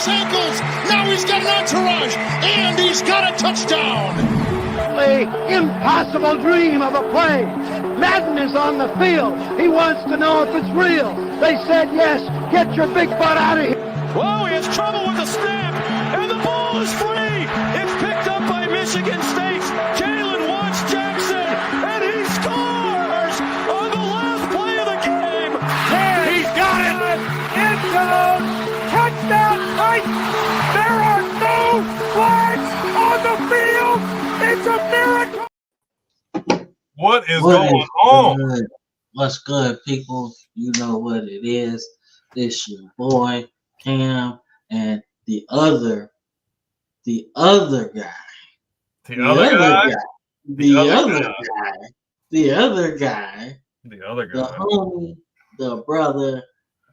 his ankles. Now he's got an entourage, and he's got a touchdown. The impossible dream of a play. Madden is on the field. He wants to know if it's real. They said yes. Get your big butt out of here. Whoa, he has trouble with the snap, and the ball is free. It's picked up by Michigan State's Jalen Watts Jackson, and he scores on the last play of the game. There, he's got it. End zone. Touchdown, Titans. There are no flags on the field. It's a miracle. What is going on? Good? What's good, people? You know what it is. It's your boy Cam and the other guy. The homie, the brother,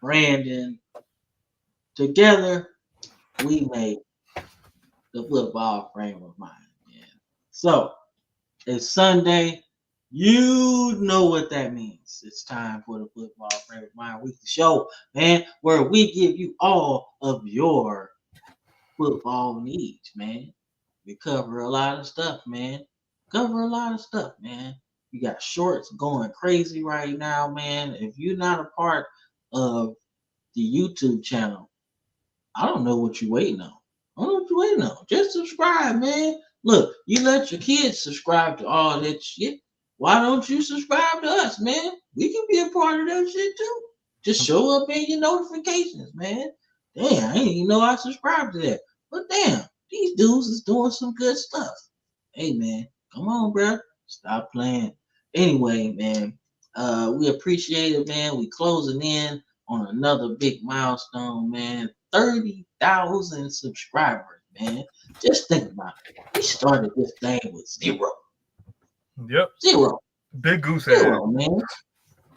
Brandon. Together, we make the football frame of mind, man. So, it's Sunday. You know what that means. It's time for the Football Frame of Mind Weekly Show, man, where we give you all of your football needs, man. We cover a lot of stuff, man. You got shorts going crazy right now, man. If you're not a part of the YouTube channel, I don't know what you're waiting on. Just subscribe, man. Look, you let your kids subscribe to all that shit. Why don't you subscribe to us, man? We can be a part of that shit too. Just show up in your notifications, man. Damn, I didn't even know I subscribed to that. But damn, these dudes is doing some good stuff. Hey, man, come on, bro. Stop playing. Anyway, man, we appreciate it, man. We closing in on another big milestone, man. 30,000 subscribers, man. Just think about it. We started this thing with 0. Yep. 0. Big goose 0, man.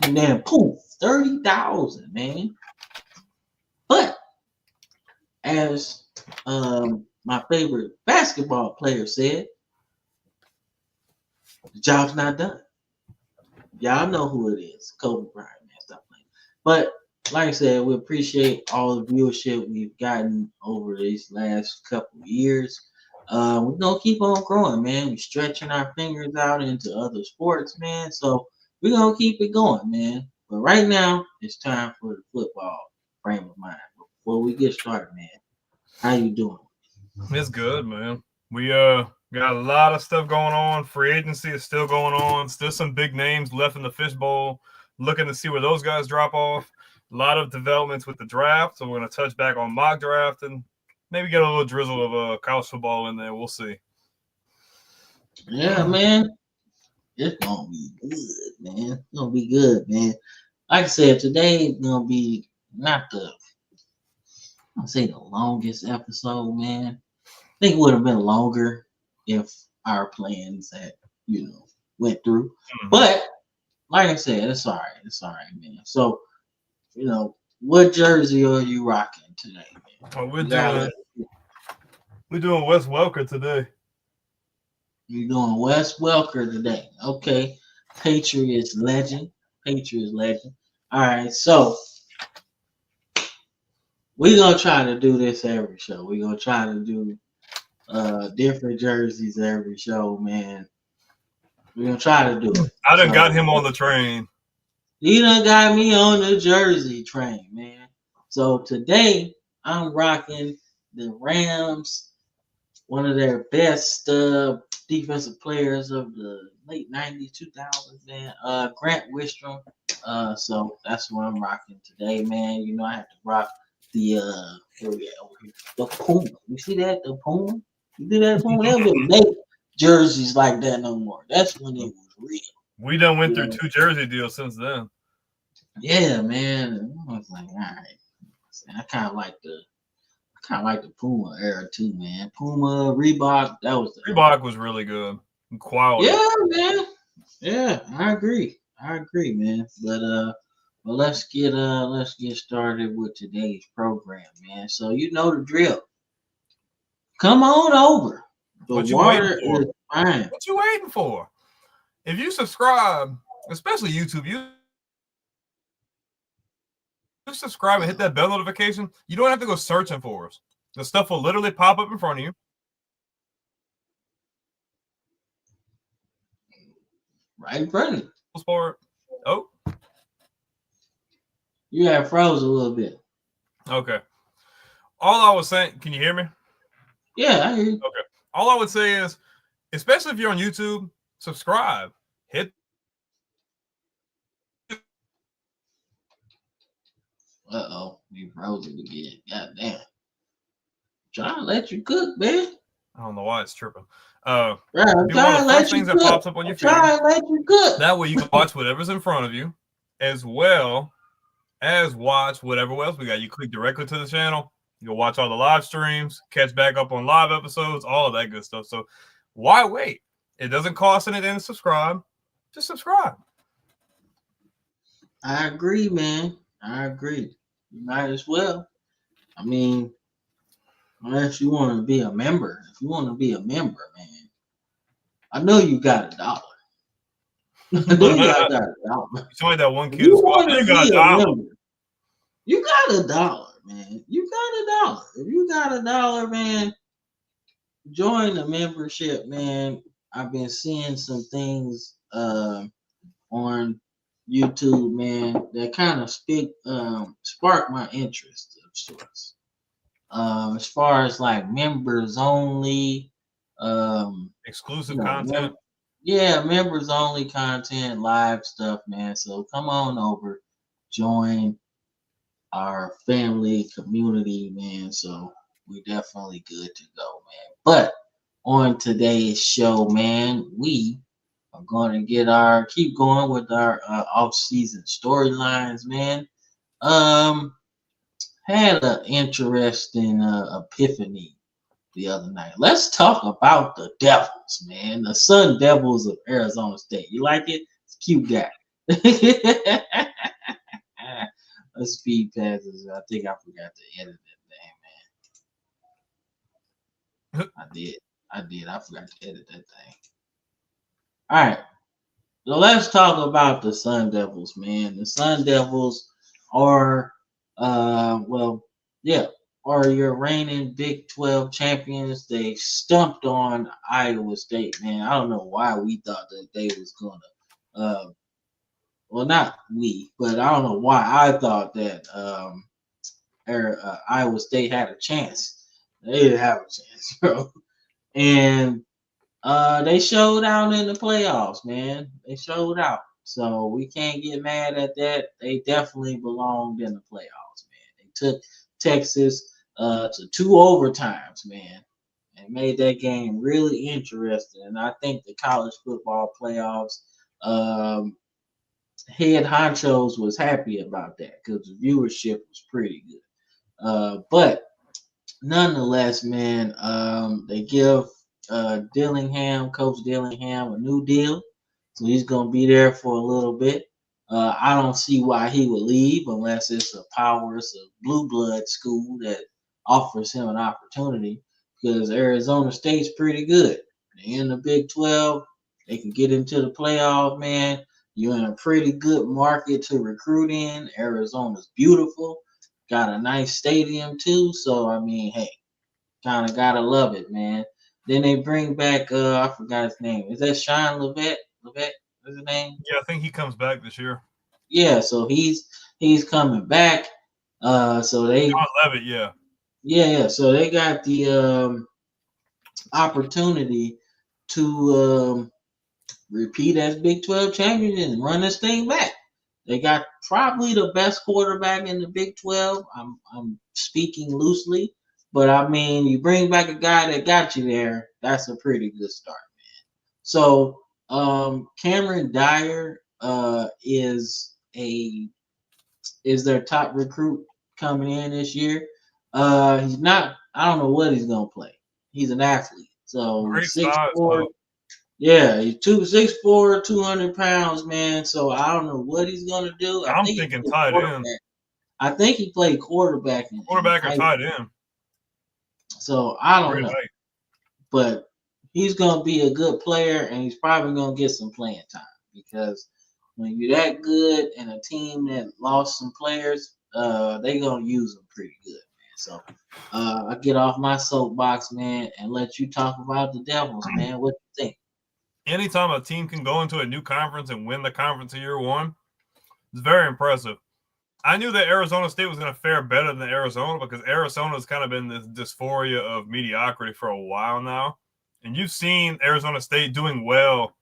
And then poof, 30,000, man. But as my favorite basketball player said, the job's not done. Y'all know who it is. Kobe Bryant, man. Stop playing. But like I said, we appreciate all the viewership we've gotten over these last couple of years. We're gonna keep on growing, man. We're stretching our fingers out into other sports, man. So we're gonna keep it going, man. But right now, it's time for the football frame of mind. Before we get started, man, how you doing? It's good, man. We got a lot of stuff going on. Free agency is still going on. Still some big names left in the fishbowl. Looking to see where those guys drop off. A lot of developments with the draft. So we're gonna touch back on mock draft and maybe get a little drizzle of college football in there. We'll see. Yeah, man. It's gonna be good, man. It's gonna be good, man. Like I said, today is gonna be not I'll say the longest episode, man. I think it would have been longer if our plans had, went through. Mm-hmm. But like I said, it's all right. It's all right, man. So, what jersey are you rocking today, man? Oh, we're doing Wes Welker today. You're doing Wes Welker today. Okay. Patriots legend. All right, so we're going to try to do this every show. We're going to try to do different jerseys every show, man. We're going to try to do it. I done got him on the train. He done got me on the jersey train, man. So today, I'm rocking the Rams, one of their best defensive players of the late 90s, 2000s, man. Grant Wistrom. So that's what I'm rocking today, man. I have to rock the Puma. You see that? The Puma? You see that Puma? They don't make jerseys like that no more. That's when it was real. We done went through 2 jersey deals since then. Yeah, man. I was like, all right. I kind of like the Puma era too, man. Puma, Reebok, Reebok was really good. Quality. Yeah, man. Yeah, I agree, man. But let's get started with today's program, man. So you know the drill. Come on over. The water is fine. What you waiting for? If you subscribe, especially YouTube, you subscribe and hit that bell notification. You don't have to go searching for us. The stuff will literally pop up in front of you. Right in front of you. Sport. Oh, You have froze a little bit. okay. All I was saying, can you hear me? Yeah, I hear you. Okay. All I would say is, especially if you're on YouTube, subscribe. Hit. We froze it again. God damn. Trying to let you cook, man. I don't know why it's tripping. Right, I'm Be one trying of to the let first you things that cook. pops up on your I'm feed. trying to let you cook. That way you can watch whatever's in front of you, as well as watch whatever else we got. You click directly to the channel. You'll watch all the live streams, catch back up on live episodes, all of that good stuff. So why wait? It doesn't cost anything to subscribe. Just subscribe. I agree, man. I agree. You might as well. I mean, unless you want to be a member. If you want to be a member, man, I know you got $1. I know you got $1. Somebody that one If kid you squad, want to you got be a $1. member, you got $1, man. You got $1. If you got $1, man, join the membership, man. I've been seeing some things on YouTube, man, that kind of spark my interest of sorts. As far as like members only, Exclusive you know, content. members only content, live stuff, man. So come on over, join our family community, man. So we definitely good to go, man. But on today's show, man, we are going to keep going with our off-season storylines, man. Had an interesting epiphany the other night. Let's talk about the Devils, man. The Sun Devils of Arizona State. You like it? It's a cute guy. Speed passes. I think I forgot to edit that thing, man. I did. I forgot to edit that thing. All right. So let's talk about the Sun Devils, man. The Sun Devils are, are your reigning Big 12 champions. They stumped on Iowa State, man. I don't know why we thought that they was gonna, well, not we, but I don't know why I thought that Iowa State had a chance. They didn't have a chance, bro. And they showed out in the playoffs, man. They showed out. So we can't get mad at that. They definitely belonged in the playoffs, man. They took Texas to 2 overtimes, man, and made that game really interesting. And I think the college football playoffs head honchos was happy about that because the viewership was pretty good. But nonetheless, man, they give Coach Dillingham, a new deal, so he's gonna be there for a little bit. I don't see why he would leave unless it's a blue blood school that offers him an opportunity. Because Arizona State's pretty good. They're in the Big 12. They can get into the playoff, man. You're in a pretty good market to recruit in. Arizona's beautiful. Got a nice stadium too. So I mean, hey, kind of gotta love it, man. Then they bring back I forgot his name. Is that Sean Levette? Levette, what's his name? Yeah, I think he comes back this year. Yeah, so he's coming back. So they John Levitt, yeah. Yeah. So they got the opportunity to repeat as Big 12 champions and run this thing back. They got probably the best quarterback in the Big 12. I'm speaking loosely, but I mean, you bring back a guy that got you there, that's a pretty good start, man. So Cameron Dyer is their top recruit coming in this year. He's not. I don't know what he's gonna play. He's an athlete, so Great he's 6'4". size. Yeah, he's 6'4", 200 pounds, man. So I don't know what he's gonna do. I'm thinking tight end. I think he played quarterback. Quarterback or tight end. So I don't Great know, height. but he's gonna be a good player, and he's probably gonna get some playing time because when you're that good and a team that lost some players, they gonna use them pretty good, man. So I get off my soapbox, man, and let you talk about the Devils, man. What you think? Anytime a team can go into a new conference and win the conference in year one, it's very impressive. I knew that Arizona State was going to fare better than Arizona because Arizona's kind of been this dysphoria of mediocrity for a while now. And you've seen Arizona State doing well,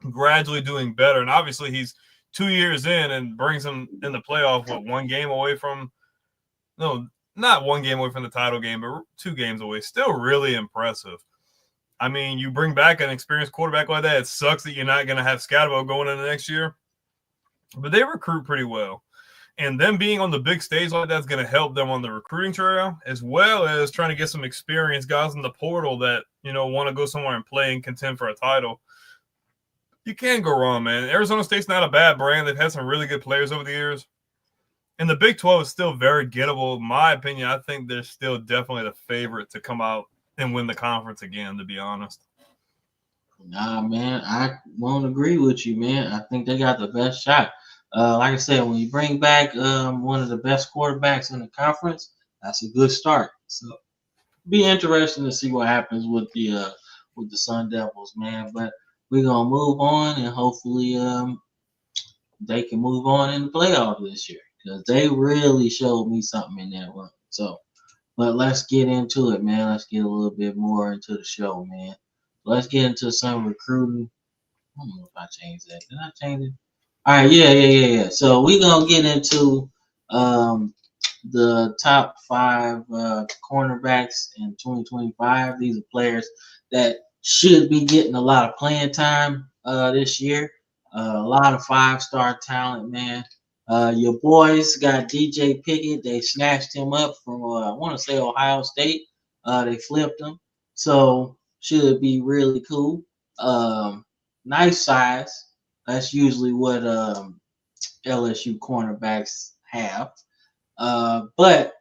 gradually doing better. And obviously he's 2 years in and brings them in the playoff, one game away from – no, not one game away from the title game, but 2 games away. Still really impressive. I mean, you bring back an experienced quarterback like that. It sucks that you're not going to have Scatterbo going into next year. But they recruit pretty well. And them being on the big stage like that's going to help them on the recruiting trail, as well as trying to get some experienced guys in the portal that, want to go somewhere and play and contend for a title. You can't go wrong, man. Arizona State's not a bad brand. They've had some really good players over the years. And the Big 12 is still very gettable. In my opinion, I think they're still definitely the favorite to come out and win the conference again, to be honest. Nah, man, I won't agree with you, man. I think they got the best shot. Like I said, when you bring back one of the best quarterbacks in the conference, that's a good start. So be interesting to see what happens with the Sun Devils, man. But we're gonna move on and hopefully they can move on in the playoffs this year because they really showed me something in that one. So, but let's get into it, man. Let's get a little bit more into the show, man. Let's get into some recruiting. I don't know if I changed that. Did I change it? All right, yeah. So we're gonna get into the top 5 cornerbacks in 2025. These are players that should be getting a lot of playing time this year. A lot of 5-star talent, man. Your boys got DJ Pickett. They snatched him up from I want to say Ohio State. They flipped him, so should be really cool. Nice size. That's usually what LSU cornerbacks have. But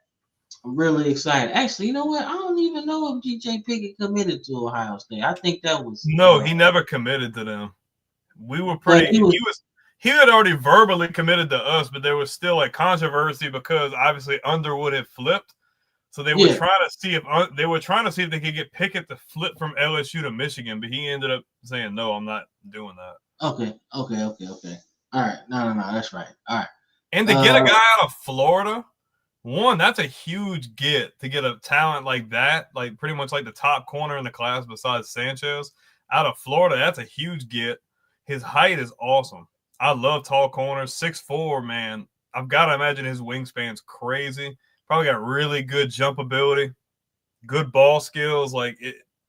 I'm really excited. Actually, you know what? I don't even know if DJ Pickett committed to Ohio State. I think that was No, he never committed to them. We were pretty. He had already verbally committed to us, but there was still like controversy because obviously Underwood had flipped. So they were trying to see if they could get Pickett to flip from LSU to Michigan, but he ended up saying, "No, I'm not doing that." Okay. All right. No. That's right. All right. And to get a guy out of Florida, that's a huge get to get a talent like that, like pretty much like the top corner in the class besides Sanchez, out of Florida. That's a huge get. His height is awesome. I love tall corners. 6'4", man. I've got to imagine his wingspan's crazy. Probably got really good jump ability, good ball skills.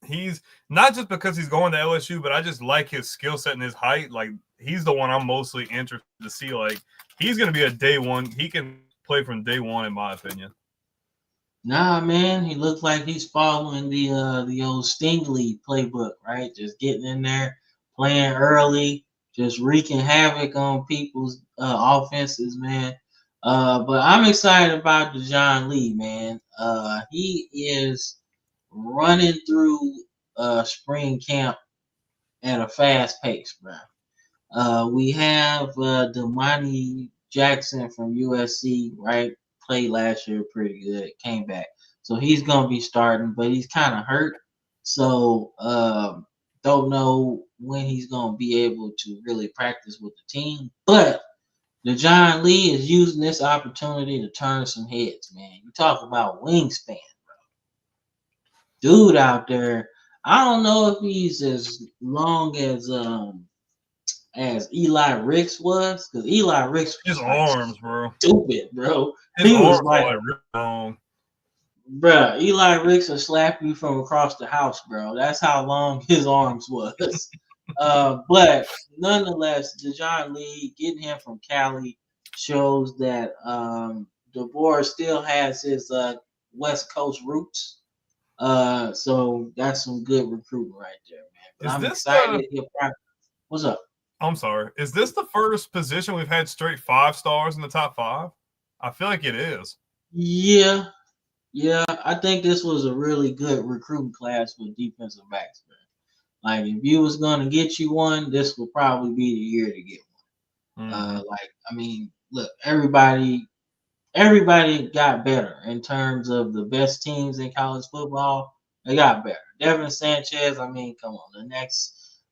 He's not just because he's going to LSU, but I just like his skill set and his height. Like, he's the one I'm mostly interested to see. Like, he's going to be a day one. He can play from day one, in my opinion. Nah, man, he looks like he's following the old Stingley playbook, right? Just getting in there, playing early, just wreaking havoc on people's offenses, man. But I'm excited about Dejon Lee, man. He is running through spring camp at a fast pace, bro. We have Damani Jackson from USC, right? Played last year pretty good, came back. So he's going to be starting, but he's kind of hurt. So don't know when he's going to be able to really practice with the team. But Dejon Lee is using this opportunity to turn some heads, man. You talk about wingspan, bro. Dude out there, I don't know if he's as long as Eli Ricks was, because Eli Ricks was his arms, bro. Stupid, bro. His arms was really long. Bro, Eli Ricks will slap you from across the house, bro. That's how long his arms was. But nonetheless, Dejon Lee, getting him from Cali shows that DeBoer still has his West Coast roots. So that's some good recruiting right there, man. But I'm excited. What's up? I'm sorry. Is this the first position we've had straight 5 stars in the top 5? I feel like it is. Yeah. I think this was a really good recruiting class for defensive backs, man. Like, if you was gonna get you one, this would probably be the year to get one. Mm-hmm. Look, everybody everybody got better in terms of the best teams in college football. They got better. Devin Sanchez, I mean, come on,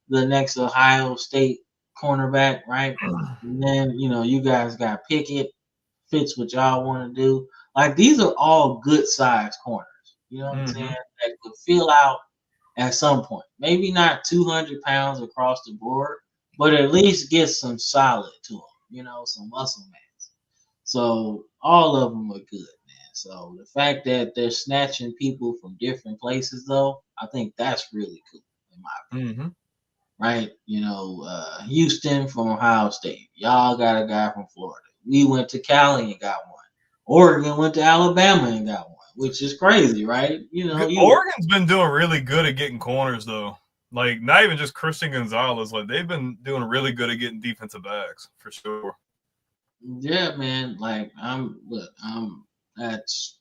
the next Ohio State cornerback, right? And then you guys got Pickett, fits what y'all want to do. Like these are all good sized corners. You know what I'm saying? That could fill out at some point. Maybe not 200 pounds across the board, but at least get some solid to them. Some muscle mass. So all of them are good, man. So the fact that they're snatching people from different places, though, I think that's really cool in my opinion. Right? Houston from Ohio State. Y'all got a guy from Florida. We went to Cali and got one. Oregon went to Alabama and got one, which is crazy, right? Oregon's been doing really good at getting corners, though. Like, not even just Christian Gonzalez. Like, they've been doing really good at getting defensive backs, for sure. Yeah, man. Like, that's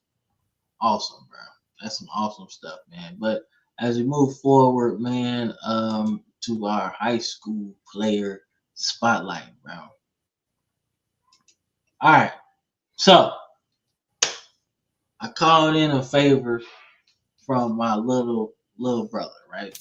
awesome, bro. That's some awesome stuff, man. But as we move forward, man, to our high school player spotlight, bro. All right. So I called in a favor from my little brother, right?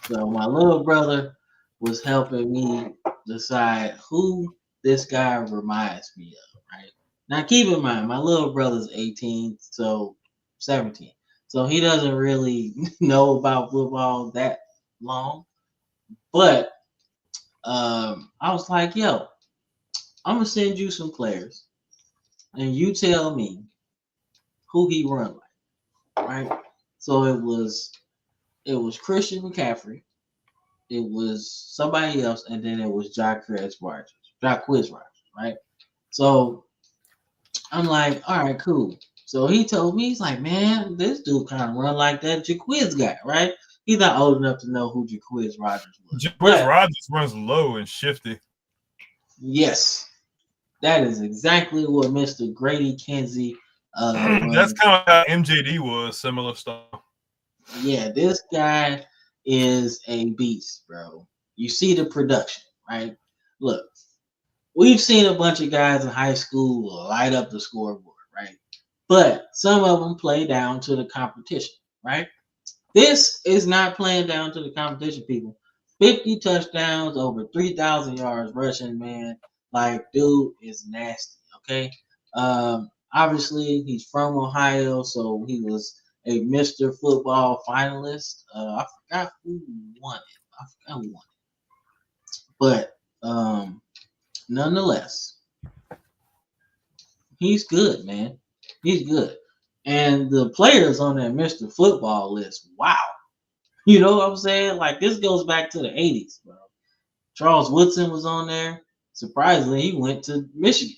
So my little brother was helping me decide who this guy reminds me of, right? Now keep in mind, my little brother's 18, so 17. So he doesn't really know about football that long. But I was like, yo, I'm gonna send you some players and you tell me who he run like, right? So it was Christian McCaffrey, it was somebody else, and then it was Jacquizz Rogers, right? So I'm like, all right, cool. So he told me, he's like, man, this dude kind of run like that Jacquizz guy, right? He's not old enough to know who Jacquizz Rogers was. Jacquizz Rogers runs low and shifty. Yes, that is exactly what Mr. Grady Kinsey runs. That's kind of how MJD was, similar stuff. Yeah, this guy is a beast, bro. You see the production, right? Look, we've seen a bunch of guys in high school light up the scoreboard, right? But some of them play down to the competition, right? This is not playing down to the competition, people. 50 touchdowns, over 3,000 yards rushing, man. Like, dude is nasty, okay? Obviously, he's from Ohio, so he was a Mr. Football finalist. I forgot who won it. But nonetheless, he's good, man. He's good. And the players on that Mr. Football list, wow. You know what I'm saying? Like, this goes back to the 80s, bro. Charles Woodson was on there. Surprisingly, he went to Michigan.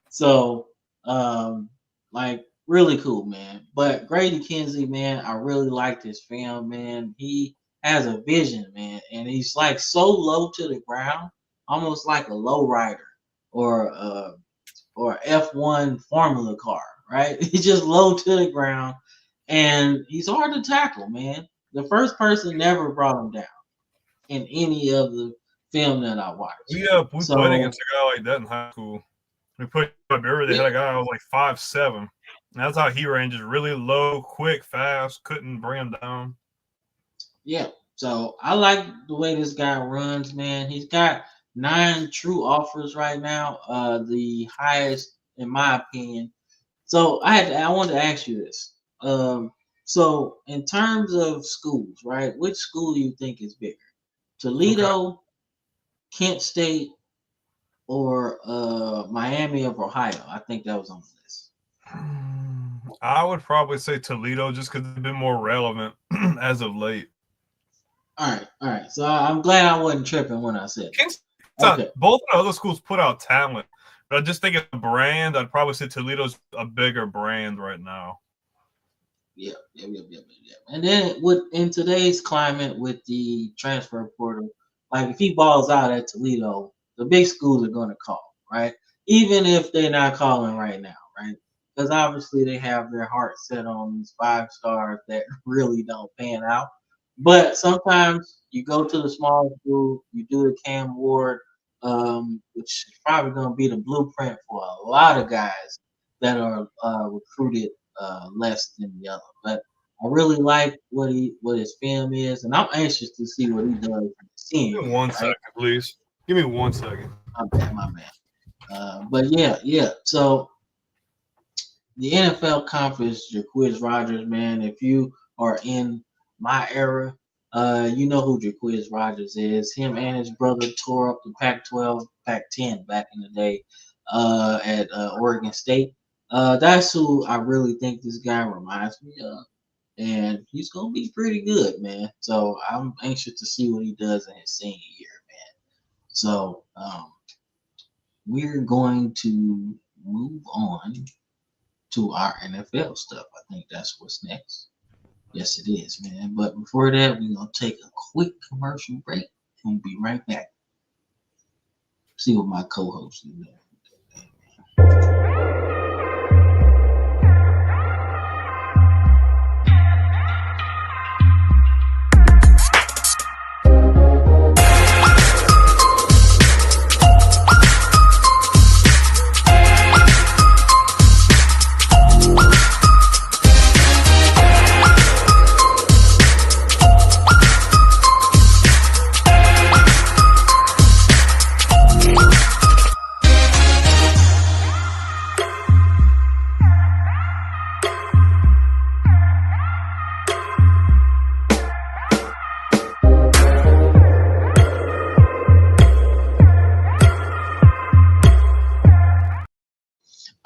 So, like, really cool, man. But Grady Kinsey, man, I really liked his film, man. He has a vision, man, and he's like so low to the ground, almost like a low rider or F1 Formula car, right? He's just low to the ground, and he's hard to tackle, man. The first person never brought him down in any of the film that I watched. We played against a guy like that in high school. We put up every day. Had a guy who was like 5'7". That's how he ranges, really low, quick, fast. Couldn't bring him down. Yeah. So I like the way this guy runs, man. He's got 9 true offers right now, the highest in my opinion. So I wanted to ask you this. So in terms of schools, right? Which school do you think is bigger? Toledo, Kent State, or Miami of Ohio? I think that was on the list. I would probably say Toledo just because it's been more relevant as of late. All right. So I'm glad I wasn't tripping when I said it. Okay. Both of the other schools put out talent, but I just think it's a brand. I'd probably say Toledo's a bigger brand right now. Yeah. And then in today's climate with the transfer portal, like if he balls out at Toledo, the big schools are going to call, right? Even if they're not calling right now, right? Because obviously they have their heart set on these 5 stars that really don't pan out. But sometimes you go to the small school, you do the Cam Ward which is probably going to be the blueprint for a lot of guys that are recruited less than the other. But I really like what his film is, and I'm anxious to see what he does in the senior Give me year, 1 right? second, please. Give me 1 second. My bad. But yeah. So the NFL conference, Jaquiz Rogers, man. If you are in my era, you know who Jaquiz Rogers is. Him and his brother tore up the Pac-12, Pac-10 back in the day at Oregon State. That's who I really think this guy reminds me of. And he's going to be pretty good, man. So I'm anxious to see what he does in his senior year, man. So we're going to move on to our NFL stuff. I think that's what's next. Yes, it is, man. But before that, we're going to take a quick commercial break and we'll be right back. See what my co-host is doing.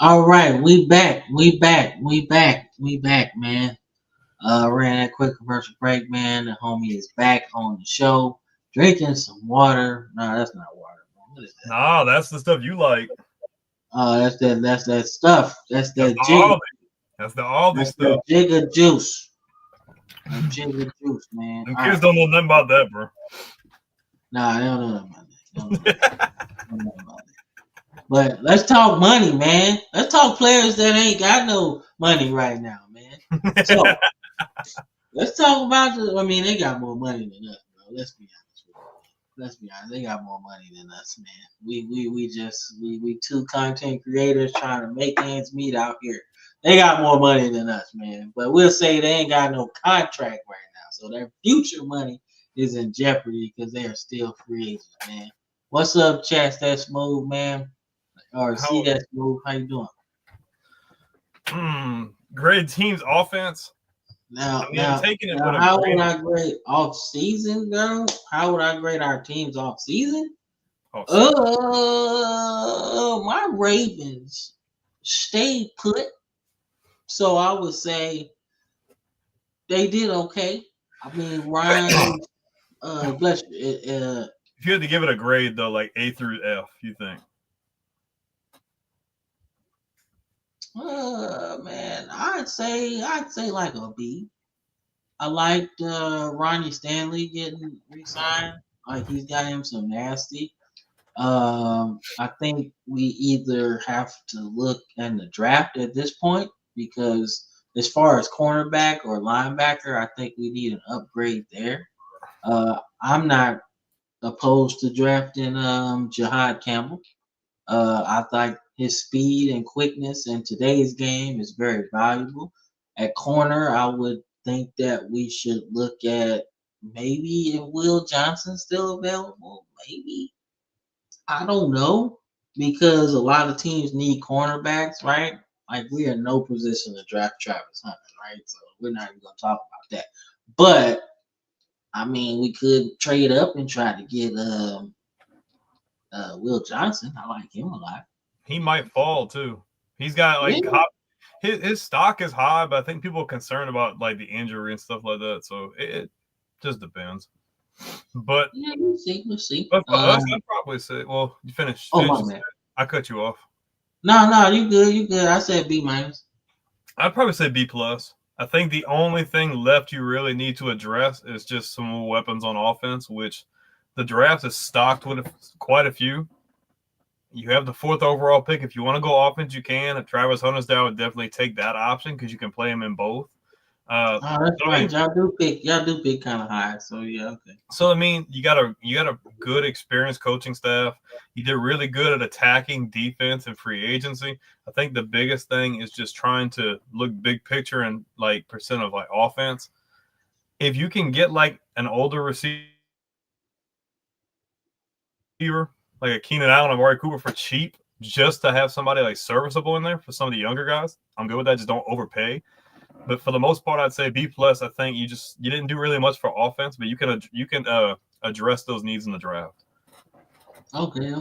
All right, we back, man. Ran that quick commercial break, man. The homie is back on the show, drinking some water. No, that's not water. What is that? Nah, that's the stuff you like. That's that stuff. That's That's that the jig. Aldi. That's the Aldi That's stuff. that jigga juice. That jigga juice, man. Them All kids right. don't know nothing about that, bro. Nah, they don't know nothing about that. They don't know about that. But let's talk money, man. Let's talk players that ain't got no money right now, man. So let's talk about they got more money than us, bro. Let's be honest with you. Let's be honest. They got more money than us, man. We two content creators trying to make ends meet out here. They got more money than us, man. But we'll say they ain't got no contract right now. So their future money is in jeopardy because they are still free agents, man. What's up, Chats? That smooth, man? Or see that smooth? How you doing? Grade team's offense. Now, I'm taking it. How would I grade off season, though? How would I grade our teams off season? My Ravens stayed put, so I would say they did okay. I mean, Ryan, bless you. If you had to give it a grade, though, like A through F, you think? Man, I'd say like a B. I liked Ronnie Stanley getting re-signed. Like he's got him some nasty. I think we either have to look in the draft at this point because as far as cornerback or linebacker, I think we need an upgrade there. I'm not opposed to drafting Jahad Campbell. I thought his speed and quickness in today's game is very valuable. At corner, I would think that we should look at maybe if Will Johnson's still available, maybe. I don't know because a lot of teams need cornerbacks, right? Like we are in no position to draft Travis Hunter, right? So we're not even gonna talk about that. But I mean, we could trade up and try to get Will Johnson. I like him a lot. He might fall too. He's got like his stock is high, but I think people are concerned about like the injury and stuff like that. So it just depends. But yeah, we'll see. But for us, I'd probably say, well, you finished. Oh my man, I cut you off. No, you good. I said B minus. I'd probably say B plus. I think the only thing left you really need to address is just some more weapons on offense, which the draft is stocked with quite a few. You have the 4th overall pick. If you want to go offense, you can. If Travis Hunter's down, I would definitely take that option because you can play him in both. Oh, that's right. Y'all do pick kind of high. So yeah, okay. So I mean, you got a good experienced coaching staff. You did really good at attacking defense and free agency. I think the biggest thing is just trying to look big picture and like percent of like offense. If you can get like an older receiver like a Keenan Allen or Amari Cooper for cheap, just to have somebody like serviceable in there for some of the younger guys, I'm good with that. Just don't overpay. But for the most part, I'd say B plus. I think you didn't do really much for offense, but you can address those needs in the draft. Okay.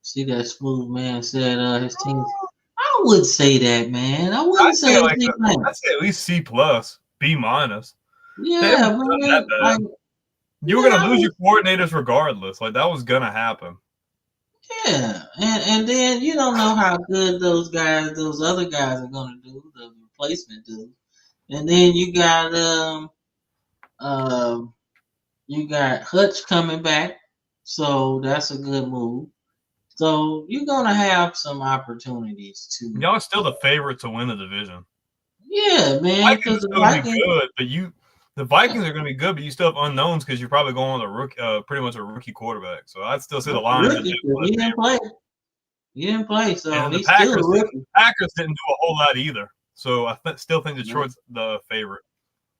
See that smooth man said his team. I would say that, man. I wouldn't say like I'd say at least C plus, B minus. Yeah, man. Like, you were gonna lose your coordinators regardless. Like that was gonna happen. Yeah, and then you don't know how good those other guys are gonna do, the replacement do. And then you got Hutch coming back, so that's a good move. So you're gonna have some opportunities to. Y'all are still the favorite to win the division. Yeah, man. Because the Vikings be good, but the Vikings are going to be good, but you still have unknowns because you're probably going with a rookie, pretty much a rookie quarterback. So I'd still say the Lions. He didn't play. He didn't play, so and he's the Packers, still a rookie. The Packers didn't do a whole lot either. So I still think Detroit's the favorite.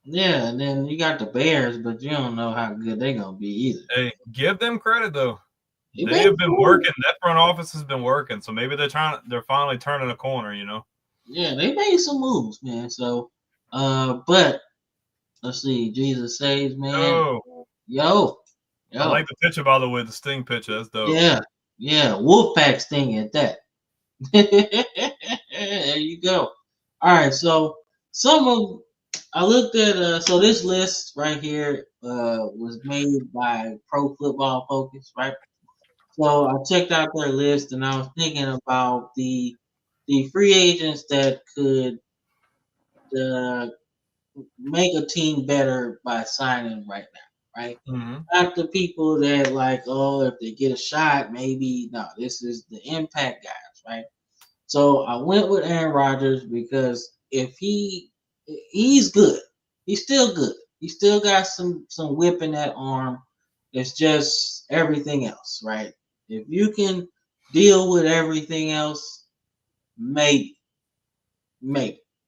Yeah, and then you got the Bears, but you don't know how good they're going to be either. Hey, give them credit though. They have been working. That front office has been working. So maybe they're finally turning a corner. You know. Yeah, they made some moves, man. So, but let's see. Jesus saves, man. Yo. I like the picture, by the way, the Sting picture. That's dope. Yeah. Wolfpack Sting at that. There you go. All right. So I looked at so this list right here was made by Pro Football Focus, right? So I checked out their list and I was thinking about the free agents that could make a team better by signing right now, right? Mm-hmm. Not the people that like, oh, if they get a shot, maybe. No, this is the impact guys, right? So I went with Aaron Rodgers because if he's good, he's still good. He still got some whip in that arm. It's just everything else, right? If you can deal with everything else, maybe.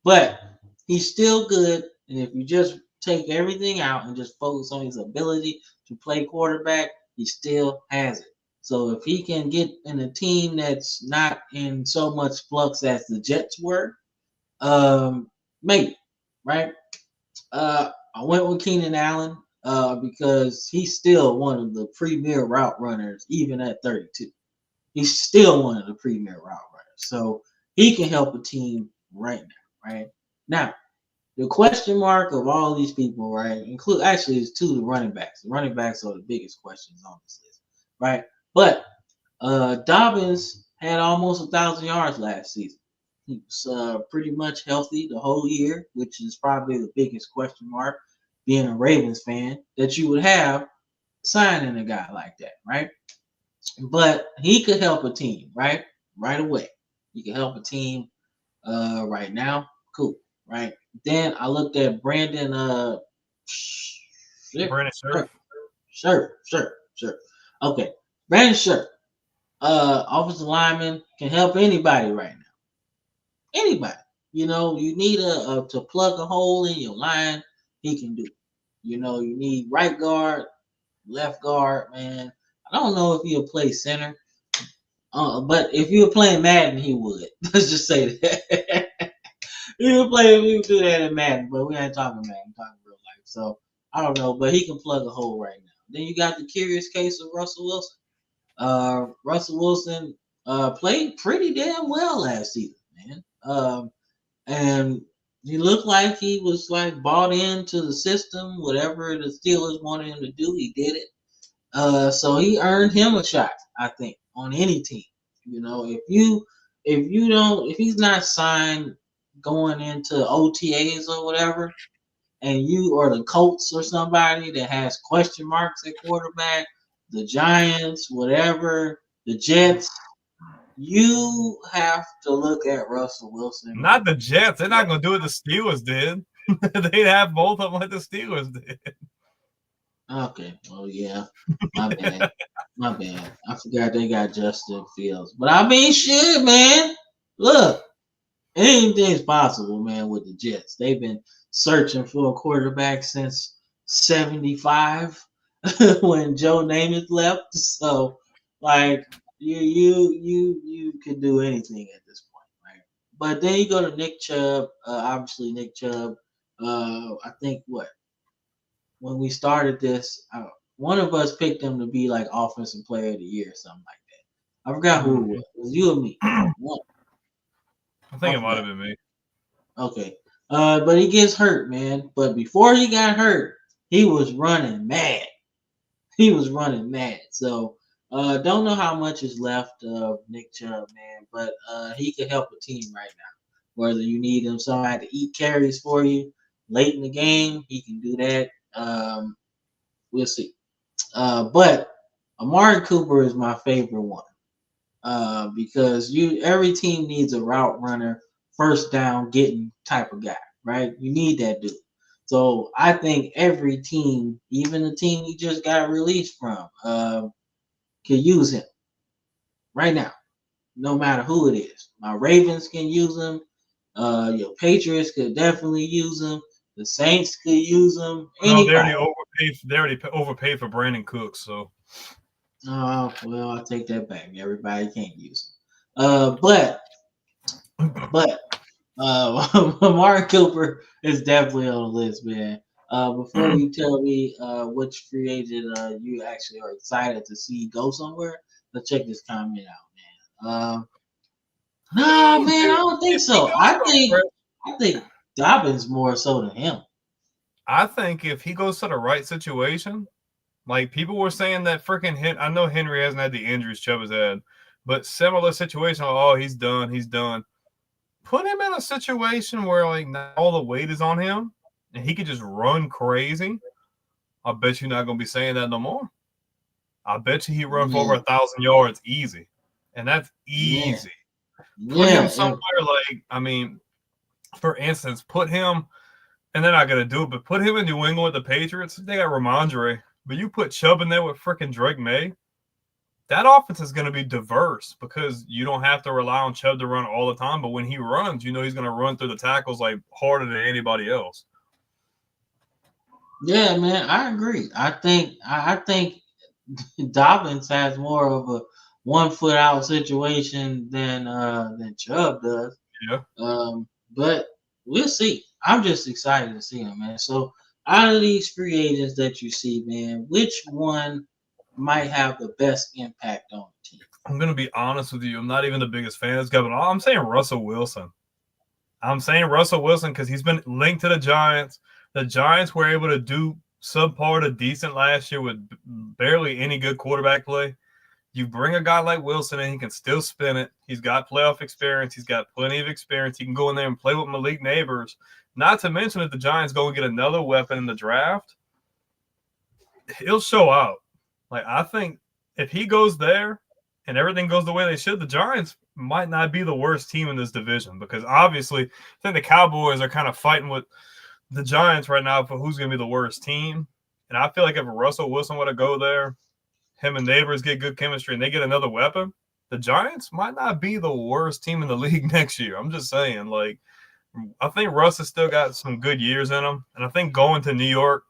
But he's still good. And if you just take everything out and just focus on his ability to play quarterback, he still has it. So if he can get in a team that's not in so much flux as the Jets were, maybe, right? I went with Keenan Allen because he's still one of the premier route runners, even at 32. He's still one of the premier route runners. So he can help a team right now, right? Now, the question mark of all these people, right, actually is two the running backs. The running backs are the biggest questions on this list, right? But Dobbins had almost 1,000 yards last season. He was pretty much healthy the whole year, which is probably the biggest question mark, being a Ravens fan, that you would have signing a guy like that, right? But he could help a team, right? Right away. He could help a team right now. Cool, right? Then I looked at Brandon Sure. Okay. Brandon Scherf. Offensive lineman can help anybody right now. Anybody. You know, you need to plug a hole in your line, he can do it. You know, you need right guard, left guard, man. I don't know if he'll play center. But if you were playing Madden, he would. Let's just say that. He would do that in Madden, but we ain't talking Madden, we're talking real life. So I don't know, but he can plug a hole right now. Then you got the curious case of Russell Wilson. Russell Wilson played pretty damn well last season, man. And he looked like he was like bought into the system. Whatever the Steelers wanted him to do, he did it. So he earned him a shot, I think, on any team. You know, if he's not signed going into OTAs or whatever, and you or the Colts or somebody that has question marks at quarterback, the Giants, whatever, the Jets, you have to look at Russell Wilson. Not the Jets. They're not going to do what the Steelers did. They'd have both of them like the Steelers did. Okay. Oh yeah. My bad. My bad. I forgot they got Justin Fields. But I mean, shit, man. Look, anything's possible, man. With the Jets, they've been searching for a quarterback since '75 when Joe Namath left. So, like, you could do anything at this point, right? But then you go to Nick Chubb. Obviously, Nick Chubb. I think what when we started this, one of us picked him to be like offensive player of the year or something like that. I forgot who it was. It was you or me. One. I think it might have been me. Okay. But he gets hurt, man. But before he got hurt, he was running mad. He was running mad. So don't know how much is left of Nick Chubb, man. But he could help a team right now. Whether you need him somebody to eat carries for you late in the game, he can do that. We'll see. But Amari Cooper is my favorite one. Because every team needs a route runner, first down getting type of guy, right? You need that dude. So I think every team, even the team he just got released from, can use him right now, no matter who it is. My Ravens can use him. Your Patriots could definitely use him. The Saints could use him. No, they already overpaid. They already overpaid for Brandon Cooks, so. Oh, well, I take that back. Everybody can't use them. But Amari Cooper is definitely on the list, man. Before you tell me which free agent you actually are excited to see go somewhere, let's check this comment out, man. No, man, I don't think so. I think Dobbins more so than him. I think if he goes to the right situation, like people were saying that freaking I know Henry hasn't had the injuries Chubb has had, but similar situation. Oh, he's done. Put him in a situation where like not all the weight is on him and he could just run crazy. I bet you're not gonna be saying that no more. I bet you he run for over 1,000 yards easy, and that's easy. Put him somewhere like, I mean, for instance, put him, and they're not gonna do it, but put him in New England with the Patriots. They got Ramondre, but you put Chubb in there with freaking Drake May. That offense is going to be diverse because you don't have to rely on Chubb to run all the time. But when he runs, you know he's going to run through the tackles like harder than anybody else. Yeah, man, I agree. I think Dobbins has more of a 1 foot out situation than Chubb does. Yeah. But we'll see. I'm just excited to see him, man. So out of these free agents that you see, man, which one might have the best impact on the team? I'm going to be honest with you. I'm not even the biggest fan of this guy, but I'm saying Russell Wilson. I'm saying Russell Wilson because he's been linked to the Giants. The Giants were able to do subpar to decent last year with barely any good quarterback play. You bring a guy like Wilson and he can still spin it. He's got playoff experience. He's got plenty of experience. He can go in there and play with Malik Neighbors. Not to mention if the Giants go and get another weapon in the draft, he'll show out. Like, I think if he goes there and everything goes the way they should, the Giants might not be the worst team in this division because obviously I think the Cowboys are kind of fighting with the Giants right now for who's going to be the worst team. And I feel like if Russell Wilson were to go there, him and Neighbors get good chemistry and they get another weapon, the Giants might not be the worst team in the league next year. I'm just saying, like, I think Russ has still got some good years in him. And I think going to New York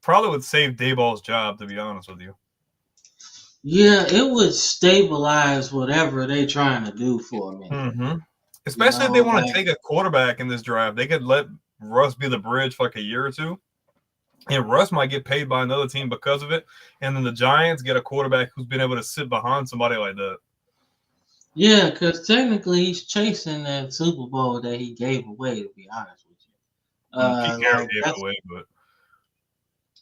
probably would save Dayball's job, to be honest with you. Yeah, it would stabilize whatever they're trying to do for me. Mm-hmm. Especially if they want to take a quarterback in this draft. They could let Russ be the bridge for like a year or two. And Russ might get paid by another team because of it. And then the Giants get a quarterback who's been able to sit behind somebody like that. Yeah, because technically he's chasing that Super Bowl that he gave away, to be honest with you. He gave it away, but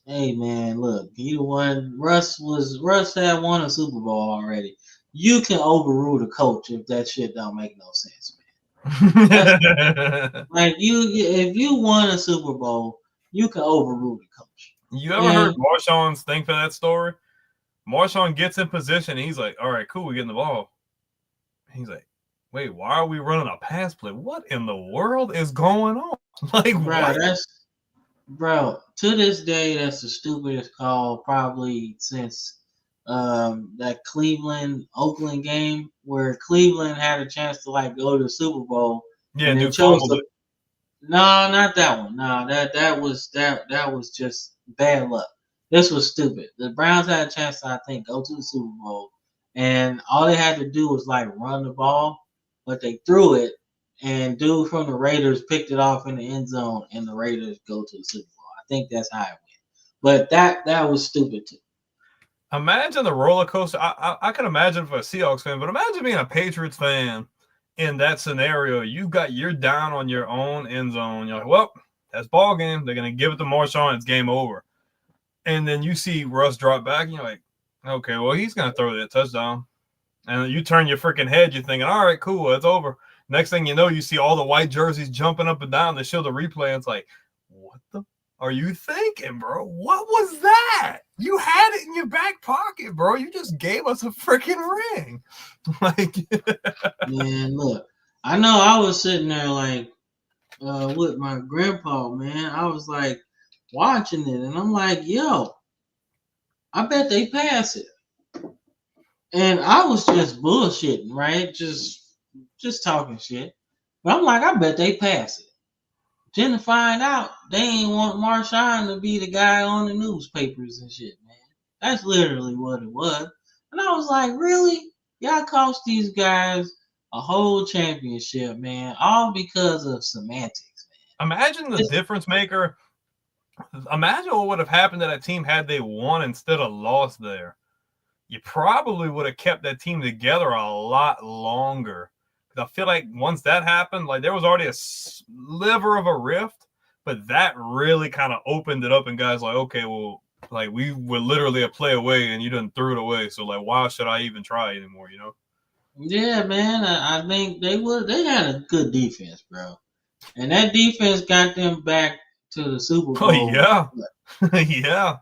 hey man, look, he won. Russ had won a Super Bowl already. You can overrule the coach if that shit don't make no sense, man. Like if you won a Super Bowl, you can overrule the coach. You ever heard Marshawn's thing for that story? Marshawn gets in position and he's like, all right, cool, we're getting the ball. He's like, wait, why are we running a pass play? What in the world is going on? Like, Bro, what? to this day, that's the stupidest call probably since that Cleveland Oakland game where Cleveland had a chance to like go to the Super Bowl Yeah, and they dude chose fumbled to. it. No, not that one. No, that was just bad luck. This was stupid. The Browns had a chance to, I think, go to the Super Bowl, and all they had to do was like run the ball, but they threw it, and dude from the Raiders picked it off in the end zone, and the Raiders go to the Super Bowl. I think that's how it went. But that was stupid too. Imagine the roller coaster. I can imagine for a Seahawks fan, but imagine being a Patriots fan in that scenario. You're down on your own end zone. You're like, well, that's ball game. They're gonna give it to Marshawn. It's game over. And then you see Russ drop back, and you're like, okay, well, he's gonna throw that touchdown. And you turn your freaking head. You're thinking, all right, cool, it's over. Next thing you know, you see all the white jerseys jumping up and down. They show the replay. And it's like, what the are you thinking, bro? What was that? You had it in your back pocket, bro. You just gave us a freaking ring. Like, Man, look, I know I was sitting there like with my grandpa, man. I was like watching it, and I'm like, yo, I bet they pass it. And I was just bullshitting, right? Just talking shit. But I'm like, I bet they pass it. Then to find out, they ain't want Marshawn to be the guy on the newspapers and shit, man. That's literally what it was. And I was like, really? Y'all cost these guys a whole championship, man, all because of semantics, man. imagine the difference maker. Imagine what would have happened to that team had they won instead of lost there. You probably would have kept that team together a lot longer. I feel like once that happened, like there was already a sliver of a rift, but that really kind of opened it up. And guys like, okay, well, like we were literally a play away, and you didn't throw it away. So like, why should I even try anymore? You know? Yeah, man. I think they had a good defense, bro. And that defense got them back to the Super Oh Bowl. yeah, yeah.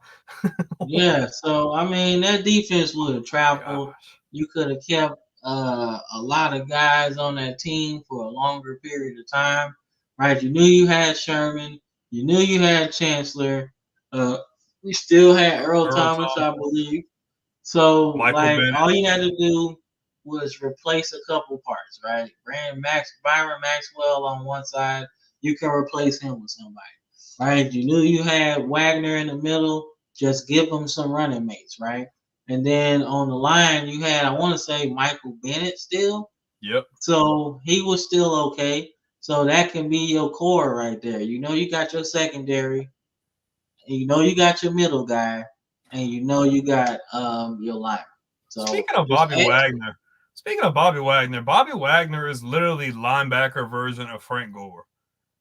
Yeah, so I mean that defense would have traveled. Gosh. You could have kept a lot of guys on that team for a longer period of time, right? You knew you had Sherman, you knew you had Chancellor, we still had Earl Thomas, I believe. So Michael like Bennett. all you had to do was replace a couple parts, right? Byron Maxwell on one side, you can replace him with somebody, right? You knew you had Wagner in the middle, just give them some running mates, right? And then on the line, you had, I want to say, Michael Bennett still. Yep. So he was still okay. So that can be your core right there. You know, you got your secondary, and you know, you got your middle guy, and you know, you got your line. So Speaking of Bobby Wagner, Bobby Wagner is literally linebacker version of Frank Gore.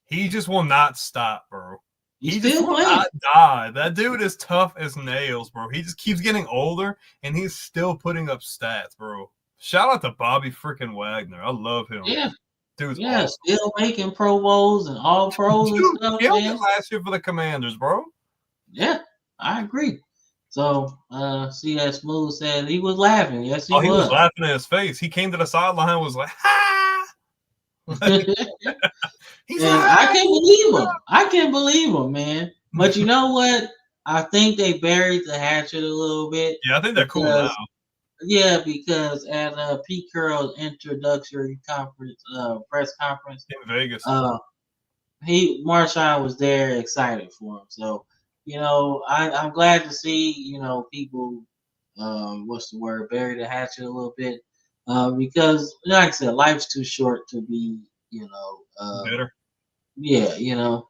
He just will not stop, bro. He just will not die. That dude is tough as nails, bro. He just keeps getting older, and he's still putting up stats, bro. Shout out to Bobby freaking Wagner. I love him. Yeah. Dude's Yeah, awesome. still making Pro Bowls and All Pros and stuff, Killed man. it last year for the Commanders, bro. Yeah, I agree. So, CS Smooth said he was laughing. Yes, he He was was. laughing in his face. He came to the sideline and was like, ha! And I can't believe him. I can't believe him, man. But you know what? I think they buried the hatchet a little bit. Yeah, I think they're cool now. Yeah, because at Pete Carroll's introductory conference, press conference in Vegas, Marshawn was there, excited for him. So, you know, I'm glad to see, you know, people, bury the hatchet a little bit, because, like I said, life's too short to be, you know, bitter. Yeah, you know,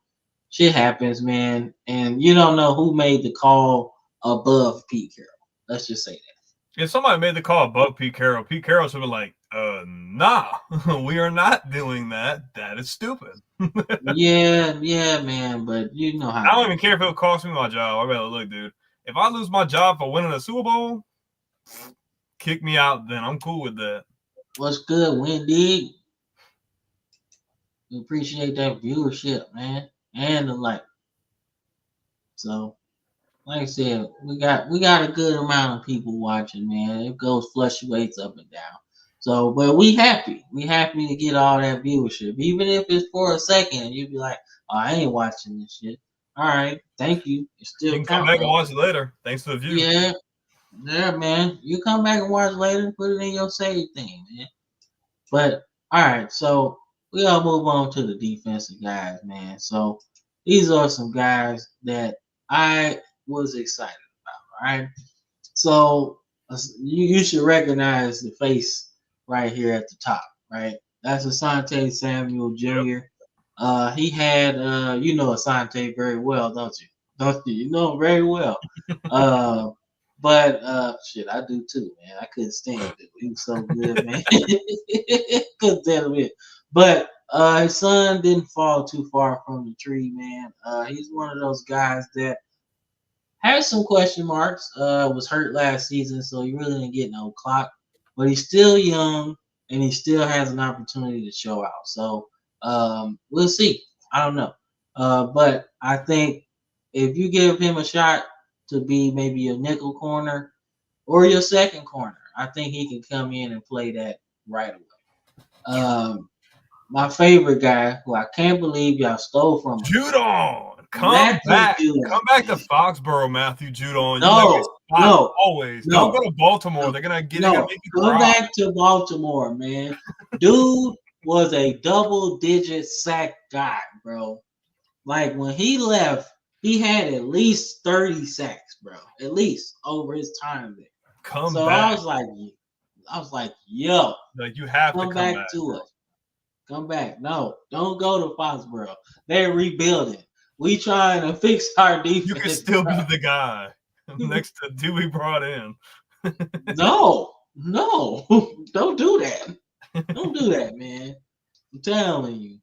shit happens, man, and you don't know who made the call above Pete Carroll. Let's just say that. If somebody made the call above Pete Carroll should be like, nah, we are not doing that. That is stupid. yeah, man, but you know how. I don't even care if it would cost me my job. I better look, dude. If I lose my job for winning a Super Bowl, kick me out, then I'm cool with that. What's good, Wendy? We appreciate that viewership, man, and the like. So, like I said, we got a good amount of people watching, man. It fluctuates up and down. So, but we happy. We happy to get all that viewership, even if it's for a second. You'd be like, "Oh, I ain't watching this shit." All right, thank you. It You still can come count back and though. watch it later. Thanks for the view. Yeah, yeah, man. You come back and watch later. Put it in your save thing, man. But all right, so we all move on to the defensive guys, man. So these are some guys that I was excited about. All right, so you should recognize the face right here at the top, right? That's Asante Samuel Yep. Jr. He had you know Asante very well, don't you? Don't you? You know him very well. Uh, but shit, I do too, man. I couldn't stand it. He was so good, man. Couldn't stand it. But his son didn't fall too far from the tree, man. He's one of those guys that had some question marks. Was hurt last season, so he really didn't get no clock. But he's still young, and he still has an opportunity to show out. So we'll see. I don't know, but I think if you give him a shot to be maybe your nickel corner or your second corner, I think he can come in and play that right away. My favorite guy, who I can't believe y'all stole from us, Judon, come Matthew back. Judon. Come back to Foxborough, Matthew Judon. You have a No, spot no, always. no. Don't go to Baltimore. No, They're gonna make no, you come cry. back to Baltimore, man. Dude was a double-digit sack guy, bro. Like when he left, he had at least 30 sacks, bro. At least over his time there. Come So back. I was like, yo, Like you have to come come back back. to us. Come back. No, don't go to Foxborough. They're rebuilding. We trying to fix our defense. You can still bro. be the guy next to Dewey brought in. No, don't do that. Don't do that, man. I'm telling you.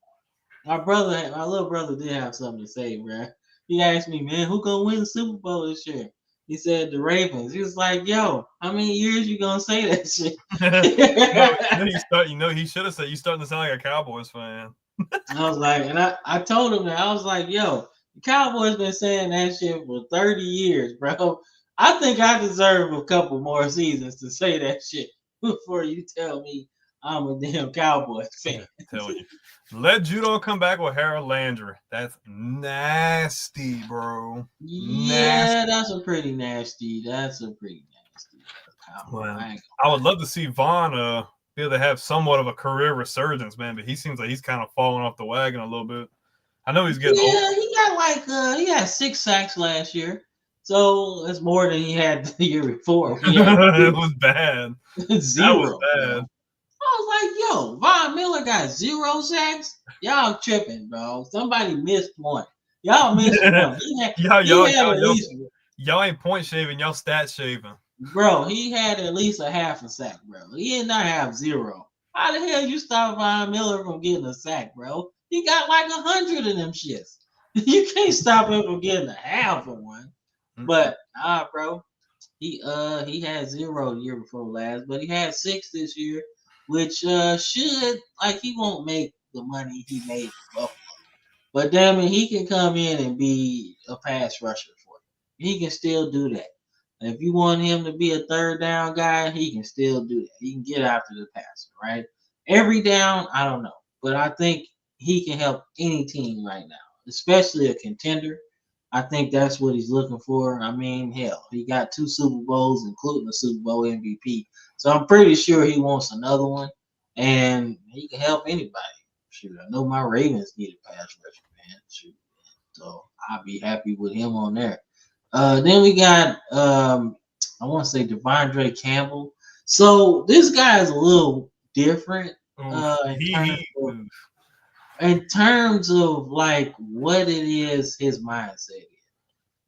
My little brother did have something to say, bro. He asked me, man, who gonna win the Super Bowl this year? He said the Ravens. He was like, yo, how many years you gonna say that shit? He should have said you starting to sound like a Cowboys fan. I was like, and I told him that I was like, yo, the Cowboys been saying that shit for 30 years, bro. I think I deserve a couple more seasons to say that shit before you tell me I'm a damn Cowboys fan. Tell you. Let Judon come back with Harold Landry. That's nasty, bro. Yeah, that's a pretty nasty. Well, I would love to see Vaughn be able to have somewhat of a career resurgence, man, but he seems like he's kind of falling off the wagon a little bit. I know he's getting old. He got he had 6 sacks last year. So that's more than he had the year before. It was bad. 0. That was bad. Bro. I was like, yo, Von Miller got 0 sacks? Y'all tripping, bro. Somebody missed one. Y'all missed one. Y'all ain't point shaving, y'all stat shaving. Bro, he had at least a half a sack, bro. He did not have 0. How the hell you stop Von Miller from getting a sack, bro? He got like 100 of them shits. You can't stop him from getting a half of one. But bro, he had 0 the year before last, but he had 6 this year, which should, like, he won't make the money he made in Buffalo. But damn it, he can come in and be a pass rusher for you. He can still do that. And if you want him to be a third down guy, he can still do that. He can get after the passer, right? Every down, I don't know. But I think he can help any team right now, especially a contender. I think that's what he's looking for. I mean, hell, he got 2 Super Bowls, including the Super Bowl MVP. So I'm pretty sure he wants another one, and he can help anybody. Shoot, I know my Ravens need a pass rusher, man. Shoot, so I'll be happy with him on there. Then we got, I want to say Devondre Campbell. So this guy is a little different in terms of like what it is his mindset is.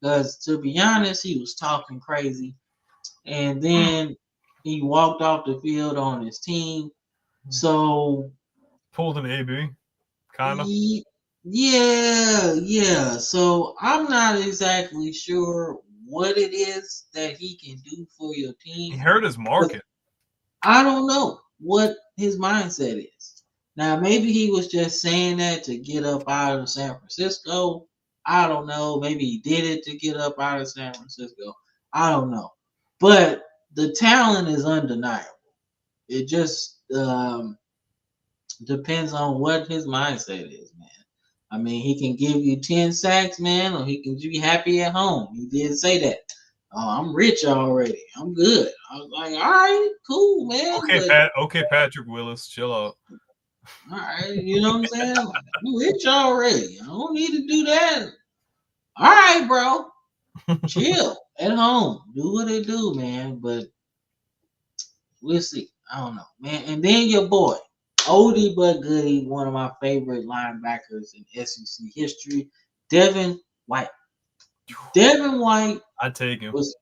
Because to be honest, he was talking crazy, and then he walked off the field on his team. So pulled an AB, kind of. Yeah. So I'm not exactly sure what it is that he can do for your team. He hurt his market. I don't know what his mindset is. Now, maybe he was just saying that to get up out of San Francisco. I don't know. Maybe he did it to get up out of San Francisco. I don't know. But the talent is undeniable. It just depends on what his mindset is, man. I mean, he can give you 10 sacks, man, or he can be happy at home. He did say that. Oh, I'm rich already. I'm good. I was like, all right, cool, man. Okay, But, okay, Patrick Willis, chill out. all right, you know what I'm saying? Like, I'm rich already. I don't need to do that. All right, bro. Chill at home. Do what they do, man. But we'll see. I don't know, man. And then your boy, oldie but goodie, one of my favorite linebackers in SEC history, Devin White. Devin White I'd take him. was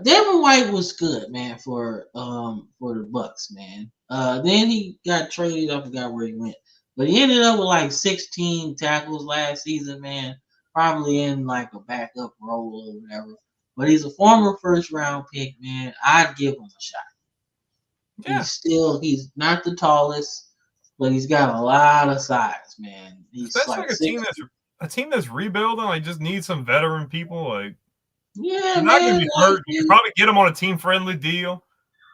Devin White was good, man, for the Bucks, man. Then he got traded. I forgot where he went, but he ended up with like 16 tackles last season, man. Probably in like a backup role or whatever. But he's a former first round pick, man. I'd give him a shot. Yeah. He's not the tallest, but he's got a lot of size, man. He's That's like a team that's rebuilding, like just needs some veteran people. Like yeah, he's not gonna be hurt. You could probably get him on a team friendly deal.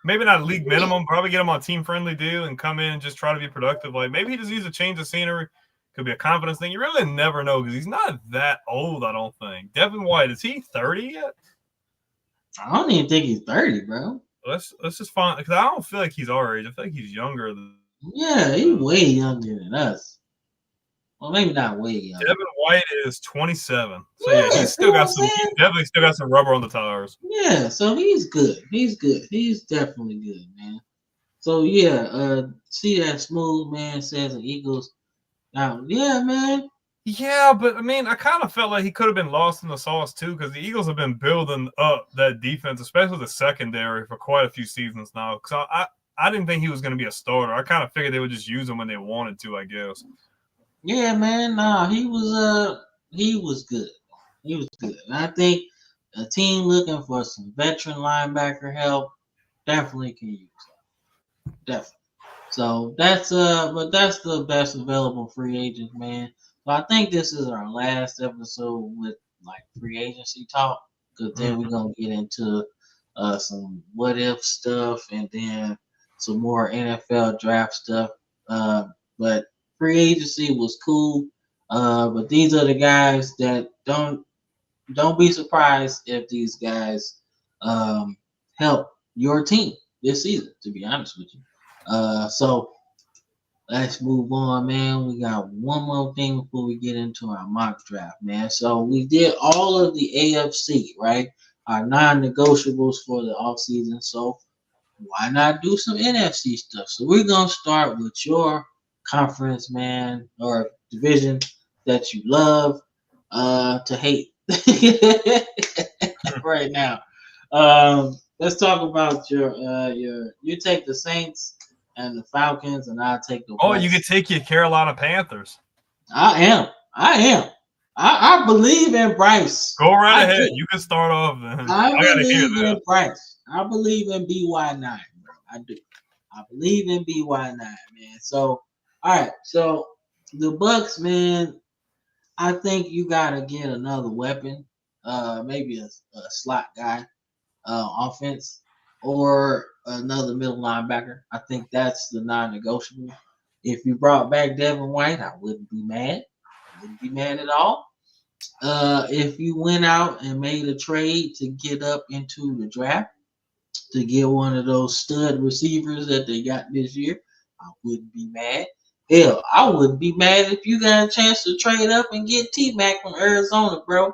Maybe not league minimum, probably get him on a team friendly deal and come in and just try to be productive. Like maybe he just needs a change of scenery. Could be a confidence thing. You really never know because he's not that old, I don't think. Devin White, is he 30 yet? I don't even think he's 30, bro. Let's just find because I don't feel like he's our age. I feel like he's younger than. Yeah, he's way younger than us. Well, maybe not way younger. Devin White is 27. So yeah, he's still got some. He's definitely still got some rubber on the tires. Yeah, so he's good. He's good. He's definitely good, man. So yeah, see that smooth man says the Eagles. Now, yeah, man. Yeah, but I mean, I kind of felt like he could have been lost in the sauce too, because the Eagles have been building up that defense, especially the secondary, for quite a few seasons now. Because I didn't think he was going to be a starter. I kind of figured they would just use him when they wanted to, I guess. Yeah, man. Nah, he was good. He was good. And I think a team looking for some veteran linebacker help definitely can use that. Definitely. So but that's the best available free agent, man. So I think this is our last episode with like free agency talk, because then we're gonna get into some what if stuff and then some more NFL draft stuff. But free agency was cool. But these are the guys that don't be surprised if these guys help your team this season, to be honest with you. So let's move on, man. We got one more thing before we get into our mock draft, man. So we did all of the AFC, right? Our non-negotiables for the offseason. So why not do some NFC stuff? So we're gonna start with your conference, man, or division that you love to hate right now. Let's talk about your you take the Saints and the Falcons, and I'll take the. Oh, you could take your Carolina Panthers. I am. I believe in Bryce. Go right ahead. You can start off then. I believe in Bryce. I believe in BY9, bro. I do. I believe in BY9, man. So, all right. So the Bucks, man. I think you gotta get another weapon. Maybe a slot guy, offense, or another middle linebacker. I think that's the non-negotiable. If you brought back Devin White, I wouldn't be mad. I wouldn't be mad at all. If you went out and made a trade to get up into the draft to get one of those stud receivers that they got this year, I wouldn't be mad. Hell, I wouldn't be mad if you got a chance to trade up and get T-Mac from Arizona, bro.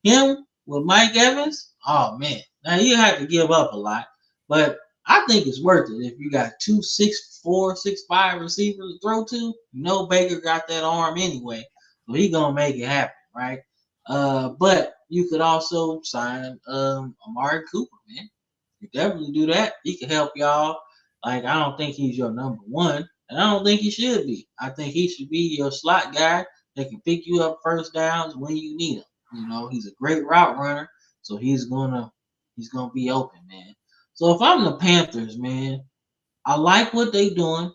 Him with Mike Evans, oh man. Now you have to give up a lot, but I think it's worth it if you got 2 6'4", 6'5" receivers to throw to. You know Baker got that arm anyway, so he gonna make it happen, right? But you could also sign Amari Cooper, man. You definitely do that. He can help y'all. Like I don't think he's your number one, and I don't think he should be. I think he should be your slot guy that can pick you up first downs when you need him. You know, he's a great route runner, so he's gonna be open, man. So if I'm the Panthers, man, I like what they doing.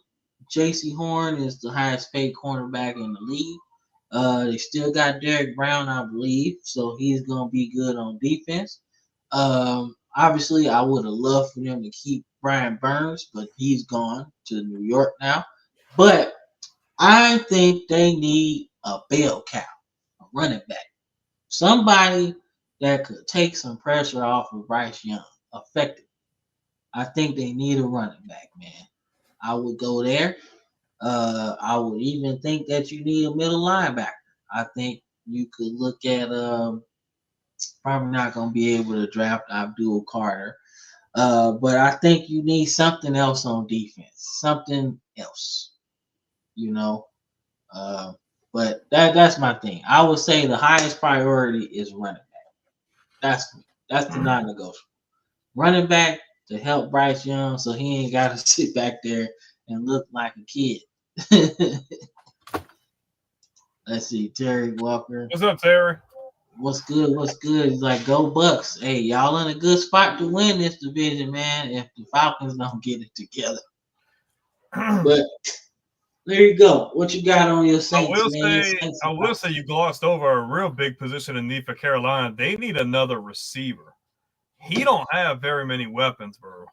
J.C. Horn is the highest paid cornerback in the league. They still got Derek Brown, I believe, so he's gonna be good on defense. Obviously, I would have loved for them to keep Brian Burns, but he's gone to New York now. But I think they need a bell cow, a running back, somebody that could take some pressure off of Bryce Young effectively. I think they need a running back, man. I would go there. I would even think that you need a middle linebacker. I think you could look at probably not gonna be able to draft Abdul Carter. But I think you need something else on defense. Something else. You know. But that's my thing. I would say the highest priority is running back. That's the non-negotiable. Running back to help Bryce Young so he ain't gotta sit back there and look like a kid. Let's see, Terry Walker. What's up, Terry? What's good? What's good? He's like, go Bucks. Hey, y'all in a good spot to win this division, man, if the Falcons don't get it together. But there you go. What you got on your Saints, I will say you glossed over a real big position in need for Carolina. They need another receiver. He don't have very many weapons, bro.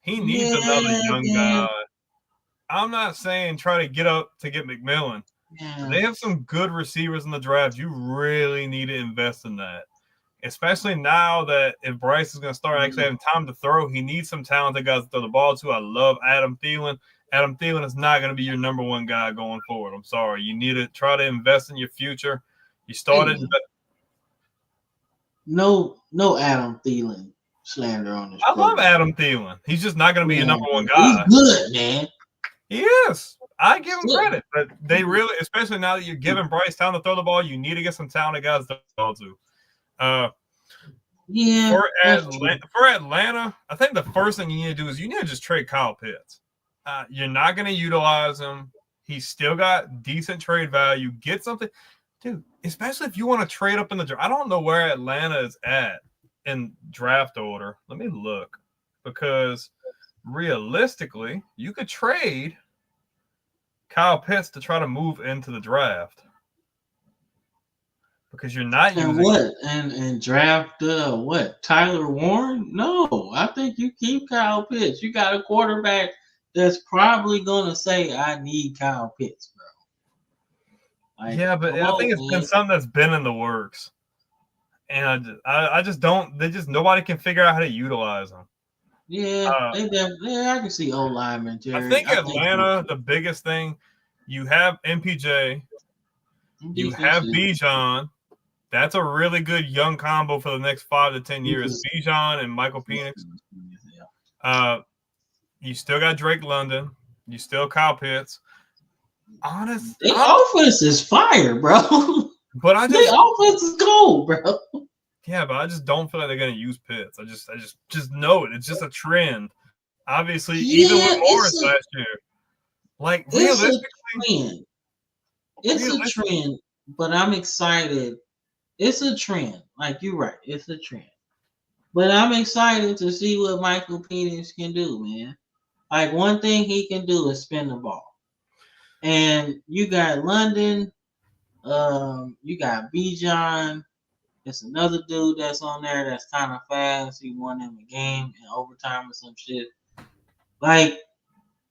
He needs another young guy. I'm not saying try to get up to get McMillan. Yeah. They have some good receivers in the draft. You really need to invest in that, especially now that if Bryce is going to start actually having time to throw, he needs some talented guys to throw the ball to. I love Adam Thielen. Adam Thielen is not going to be your number one guy going forward. I'm sorry. You need to try to invest in your future. You started. No Adam Thielen slander on this. I love Adam Thielen. He's just not going to be your number one guy. He's good, man. He is. I give him credit, but they really, especially now that you're giving Bryce time to throw the ball, you need to get some talented guys to throw to. For Atlanta, I think the first thing you need to do is you need to just trade Kyle Pitts. You're not going to utilize him. He's still got decent trade value. Get something, dude. Especially if you want to trade up in the draft. I don't know where Atlanta is at in draft order. Let me look, because realistically, you could trade Kyle Pitts to try to move into the draft, because you're not using and draft what, Tyler Warren? No, I think you keep Kyle Pitts. You got a quarterback that's probably gonna say, "I need Kyle Pitts, bro." Like, yeah, but I think it's been something that's been in the works, and I just don't. Nobody can figure out how to utilize them. Yeah, I can see O lineman. I think Atlanta, the biggest thing, you have MPJ, you have Bijan. That's a really good young combo for the next 5 to 10 years. Bijan and Michael Penix. You still got Drake London. You still Kyle Pitts. Their offense is fire, bro. But their offense is gold, bro. Yeah, but I just don't feel like they're gonna use Pitts. I just know it. It's just a trend. Obviously, even with Morris last year. Like, realistically, it's a trend, but I'm excited. It's a trend. Like, you're right. It's a trend. But I'm excited to see what Michael Penix can do, man. Like, one thing he can do is spin the ball. And you got London. You got Bijan. It's another dude that's on there that's kind of fast. He won him a game in overtime or some shit. Like,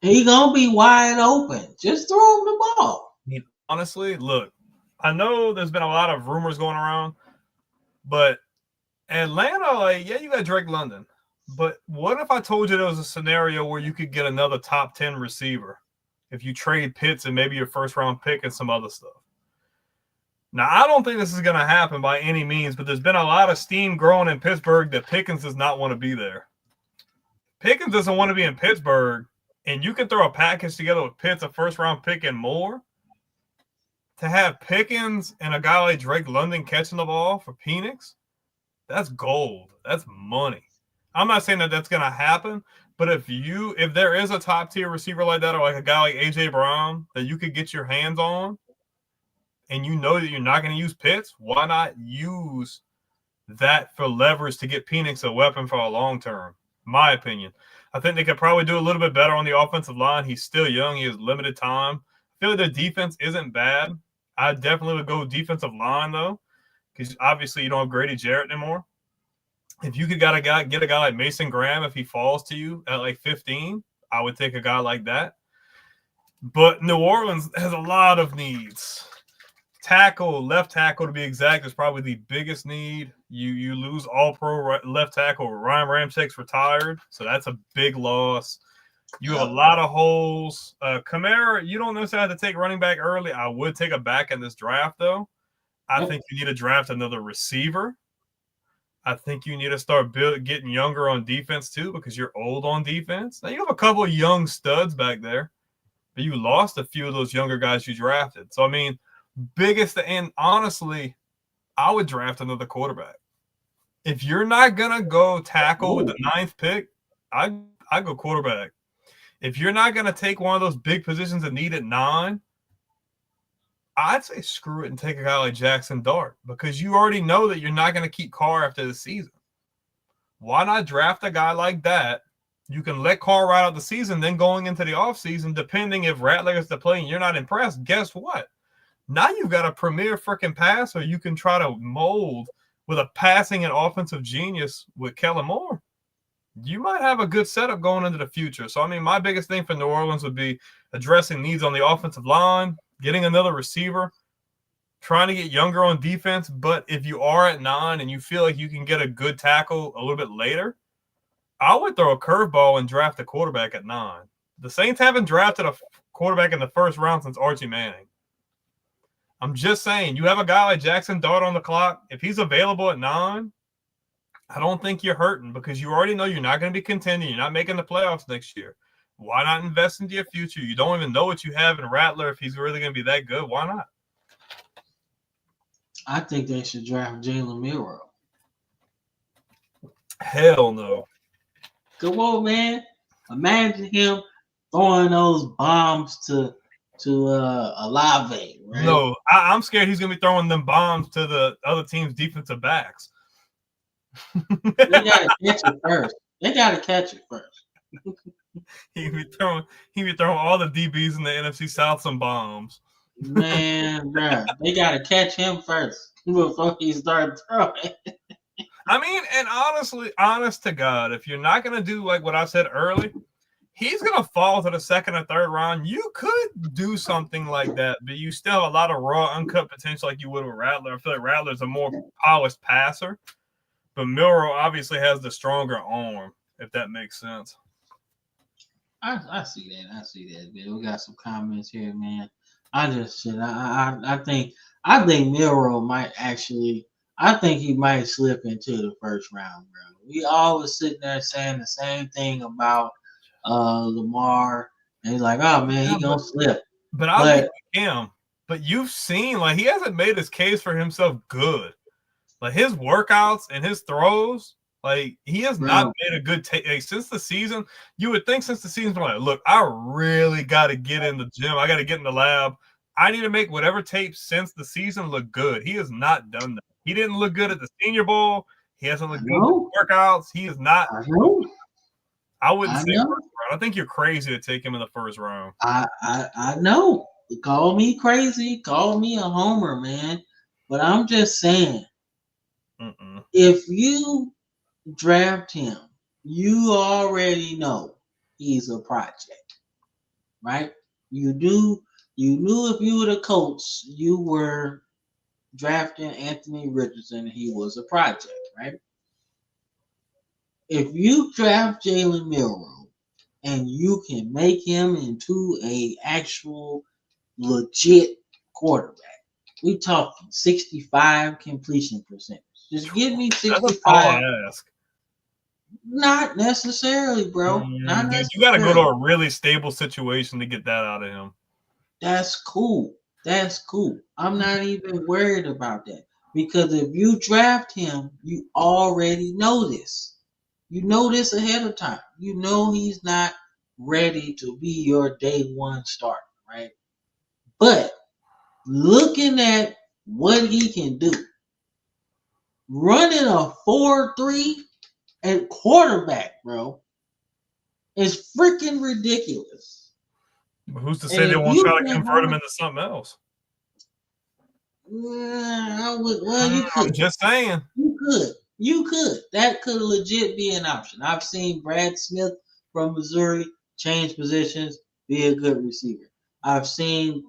he gonna be wide open. Just throw him the ball. Honestly, look, I know there's been a lot of rumors going around, but Atlanta, like, yeah, you got Drake London. But what if I told you there was a scenario where you could get another top 10 receiver if you trade Pitts and maybe your first round pick and some other stuff? Now, I don't think this is going to happen by any means, but there's been a lot of steam growing in Pittsburgh that Pickens does not want to be there. Pickens doesn't want to be in Pittsburgh, and you can throw a package together with Pitts, a first-round pick, and more. To have Pickens and a guy like Drake London catching the ball for Penix, that's gold. That's money. I'm not saying that that's going to happen, but if there is a top-tier receiver like that, or like a guy like A.J. Brown that you could get your hands on, and you know that you're not going to use Pitts, why not use that for leverage to get Penix a weapon for a long term? My opinion. I think they could probably do a little bit better on the offensive line. He's still young. He has limited time. I feel like their defense isn't bad. I definitely would go defensive line, though, because obviously you don't have Grady Jarrett anymore. If you could get a guy like Mason Graham, if he falls to you at like 15, I would take a guy like that. But New Orleans has a lot of needs. Tackle, left tackle to be exact, is probably the biggest need. You lose all-pro left tackle. Ryan Ramczyk's retired, so that's a big loss. You have a lot of holes. Kamara, you don't necessarily have to take running back early. I would take a back in this draft, though. I think you need to draft another receiver. I think you need to start getting younger on defense, too, because you're old on defense. Now, you have a couple of young studs back there, but you lost a few of those younger guys you drafted. So, I mean, and honestly, I would draft another quarterback. If you're not going to go tackle with the 9th pick, I go quarterback. If you're not going to take one of those big positions that need at 9, I'd say screw it and take a guy like Jackson Dart, because you already know that you're not going to keep Carr after the season. Why not draft a guy like that? You can let Carr ride out the season, then going into the offseason, depending if Rattler is to play and you're not impressed, guess what? Now you've got a premier freaking passer you can try to mold with a passing and offensive genius with Kellen Moore. You might have a good setup going into the future. So, I mean, my biggest thing for New Orleans would be addressing needs on the offensive line, getting another receiver, trying to get younger on defense. But if you are at 9 and you feel like you can get a good tackle a little bit later, I would throw a curveball and draft a quarterback at 9. The Saints haven't drafted a quarterback in the first round since Archie Manning. I'm just saying, you have a guy like Jackson Dart on the clock. If he's available at 9, I don't think you're hurting, because you already know you're not going to be contending. You're not making the playoffs next year. Why not invest into your future? You don't even know what you have in Rattler. If he's really going to be that good, why not? I think they should draft Jalen Milroe. Hell no. Come on, man. Imagine him throwing those bombs to Olave, right? No, I'm scared he's going to be throwing them bombs to the other team's defensive backs. They got to catch it first. He'd be throwing all the DBs in the NFC South some bombs. Man, bro, they got to catch him first before he starts throwing. I mean, and honest to God, if you're not going to do like what I said early, he's going to fall to the 2nd or 3rd round. You could do something like that, but you still have a lot of raw, uncut potential like you would with Rattler. I feel like Rattler's a more polished passer, but Milroe obviously has the stronger arm, if that makes sense. I see that, man. We got some comments here, man. I think Milroe might actually. I think he might slip into the 1st round, bro. We always sitting there saying the same thing about Lamar, and he's like, oh man, he gonna slip. But I like him. But you've seen, like, he hasn't made his case for himself good. Like, his workouts and his throws, like, he has not made a good take. Since the season, you would think since the season, like, look, I really got to get in the gym. I got to get in the lab. I need to make whatever tape since the season look good. He has not done that. He didn't look good at the Senior Bowl. He hasn't looked good at workouts. He is not. I wouldn't say 1st round. I think you're crazy to take him in the 1st round. I know. Call me crazy. Call me a homer, man. But I'm just saying, if you draft him, you already know he's a project, right? You knew if you were the Colts, you were drafting Anthony Richardson. He was a project, right? If you draft Jalen Milroe and you can make him into a actual legit quarterback, we talking 65 completion percentage. Just give me 65. That's all I ask. Not necessarily, bro. Not necessarily. You got to go to a really stable situation to get that out of him. That's cool. I'm not even worried about that, because if you draft him, you already know this. You know this ahead of time. You know he's not ready to be your day 1 starter, right? But looking at what he can do, running a 4.3 at quarterback, bro, is freaking ridiculous. But who's to say they won't try to convert him into something else? Well, you could. I'm just saying. You could. You could. That could legit be an option. I've seen Brad Smith from Missouri change positions, be a good receiver. I've seen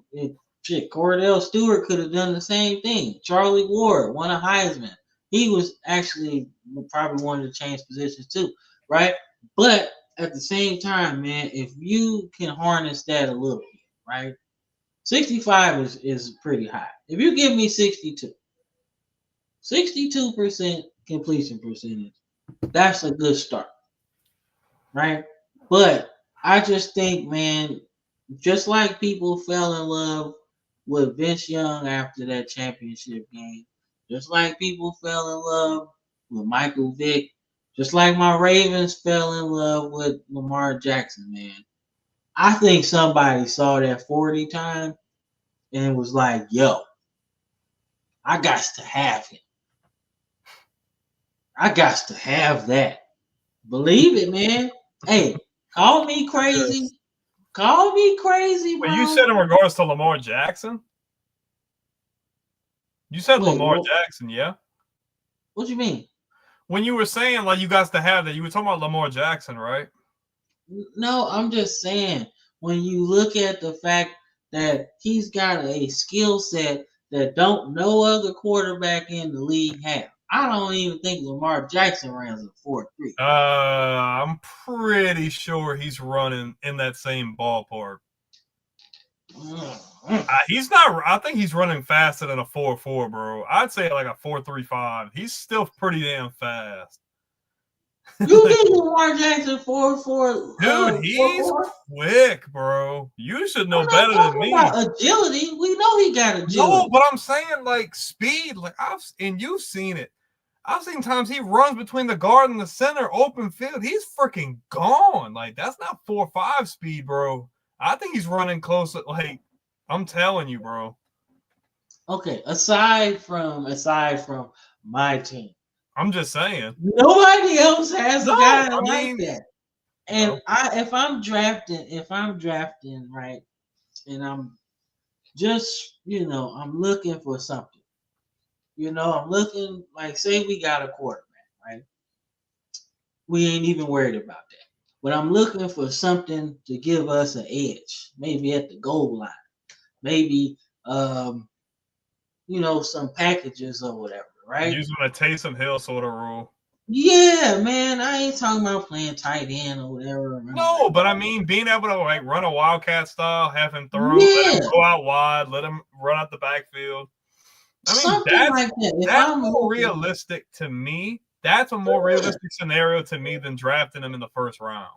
Cordell Stewart could have done the same thing. Charlie Ward won a Heisman. He was actually probably wanted to change positions too, right? But at the same time, man, if you can harness that a little bit, right? 65 is pretty high. If you give me 62% completion percentage, that's a good start, right? But I just think, man, just like people fell in love with Vince Young after that championship game, just like people fell in love with Michael Vick, just like my Ravens fell in love with Lamar Jackson, man. I think somebody saw that 40 time and was like, yo, I got to have him. I got to have that. Believe it, man. Hey, call me crazy. Yes. Call me crazy, bro. But you said in regards to Lamar Jackson? You said Wait, Lamar what? Jackson, yeah? What you mean? When you were saying like you got to have that, you were talking about Lamar Jackson, right? No, I'm just saying when you look at the fact that he's got a skill set that don't no other quarterback in the league have. I don't even think Lamar Jackson runs a 4.3. I'm pretty sure he's running in that same ballpark. He's not. I think he's running faster than a 4.4, bro. I'd say like a 4.35. He's still pretty damn fast. You think Lamar Jackson 4.4? Dude, he's quick, bro. You should know better than me. About agility, we know he got agility. No, but I'm saying like speed. Like you've seen it. I've seen times he runs between the guard and the center, open field. He's freaking gone. Like that's not 4.5 speed, bro. I think he's running close. Like I'm telling you, bro. Okay, aside from my team, I'm just saying. Nobody else has a guy like that. And no. if I'm drafting, right, and I'm just, I'm looking for something. I'm looking like, say we got a quarterback, right? We ain't even worried about that. But I'm looking for something to give us an edge, maybe at the goal line, maybe some packages or whatever, right? Using a Taysom Hill sort of rule. Yeah, man. I ain't talking about playing tight end or whatever. No, but I mean being able to like run a wildcat style, have him throw, let him go out wide, let him run out the backfield. I mean, something like that. That's more realistic to me. That's a more realistic scenario to me than drafting him in the first round.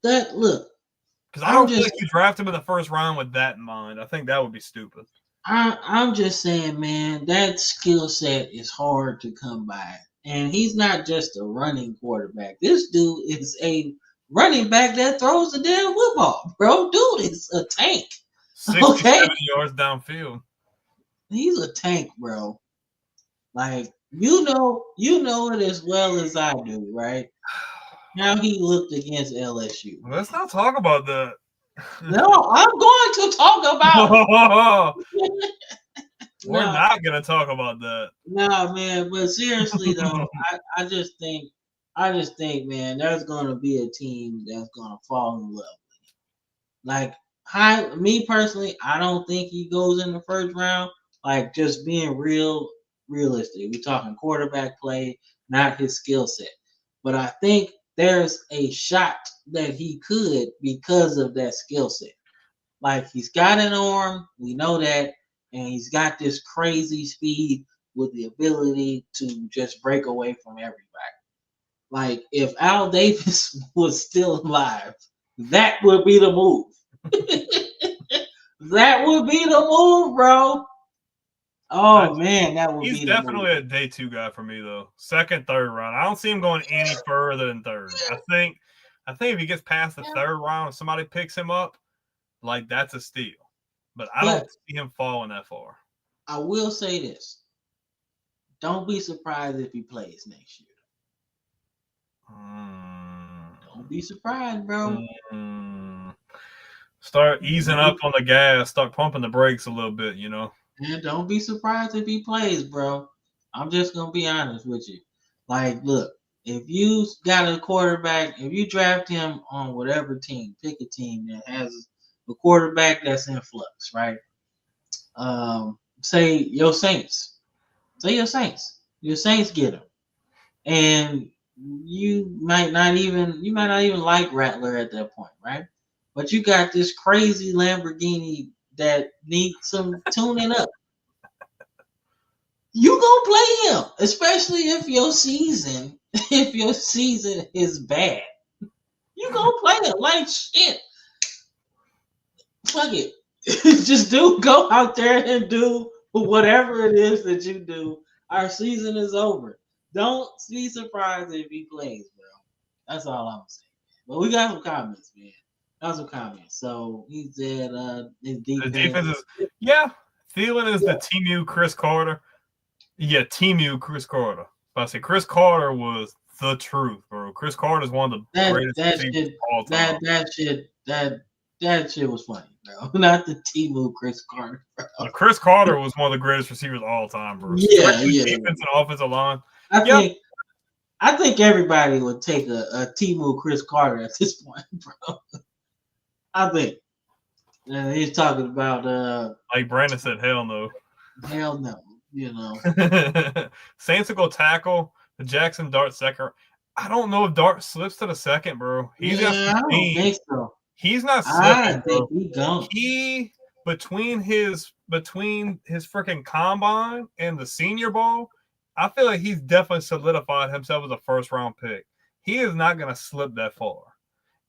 Because I don't feel like you draft him in the first round with that in mind. I think that would be stupid. I'm just saying, man, that skill set is hard to come by. And he's not just a running quarterback. This dude is a running back that throws the damn football, bro. Dude is a tank. 60, 70 yards downfield. He's a tank, bro. Like, you know it as well as I do, right? How he looked against LSU. Let's not talk about that. No, I'm going to talk about it. We're not going to talk about that. No, man, but seriously though, I just think, man, there's going to be a team that's going to fall in love with him. Like, me personally, I don't think he goes in the first round. Like, just being realistic. We're talking quarterback play, not his skill set. But I think there's a shot that he could because of that skill set. Like, he's got an arm, we know that, and he's got this crazy speed with the ability to just break away from everybody. Like, if Al Davis was still alive, that would be the move. That would be the move, bro. Oh, man, that would be the move. He's definitely a day 2 guy for me, though. Second, third round. I don't see him going any further than third. I think if he gets past the third round and somebody picks him up, like, that's a steal. But I don't see him falling that far. I will say this. Don't be surprised if he plays next year. Don't be surprised, bro. Start easing up on the gas. Start pumping the brakes a little bit, And don't be surprised if he plays, bro. I'm just gonna be honest with you. Like, look, if you got a quarterback, if you draft him on whatever team, pick a team that has a quarterback that's in flux, right? Say your Saints. Say your Saints get him, and you might not even like Rattler at that point, right? But you got this crazy Lamborghini that needs some tuning up. You gonna play him, especially if your season is bad. You gonna play him like shit. Fuck it. Just go out there and do whatever it is that you do. Our season is over. Don't be surprised if he plays, bro. That's all I'm saying. But we got some comments, man. Got some comments. So he said his defense. The defense is Thielen is the Temu Chris Carter. Yeah, Temu Chris Carter. But I say Chris Carter was the truth, bro. Chris Carter is one of the greatest receivers of all time. That shit was funny, bro. Not the Temu Chris Carter, bro. Chris Carter was one of the greatest receivers of all time, bro. Yeah. Defense and offensive line. I think everybody would take a Temu Chris Carter at this point, bro. I think. And he's talking about like Brandon said, hell no. Hell no. You know. Saints will go tackle the Jackson Dart second. I don't know if Dart slips to the second, bro. I don't think so. He's not slipping, bro. He don't. He between his freaking combine and the Senior Bowl, I feel like he's definitely solidified himself as a first-round pick. He is not going to slip that far.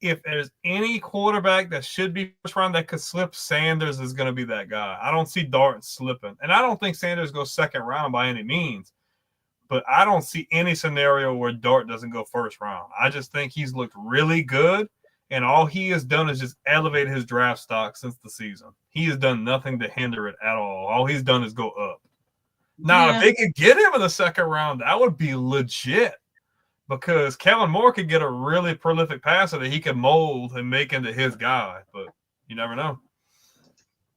If there's any quarterback that should be first round that could slip, Sanders is going to be that guy. I don't see Dart slipping. And I don't think Sanders goes second round by any means. But I don't see any scenario where Dart doesn't go first round. I just think he's looked really good. And all he has done is just elevate his draft stock since the season. He has done nothing to hinder it at all. All he's done is go up. Now, if they could get him in the second round, that would be legit. Because Kellen Moore could get a really prolific passer that he can mold and make into his guy. But you never know.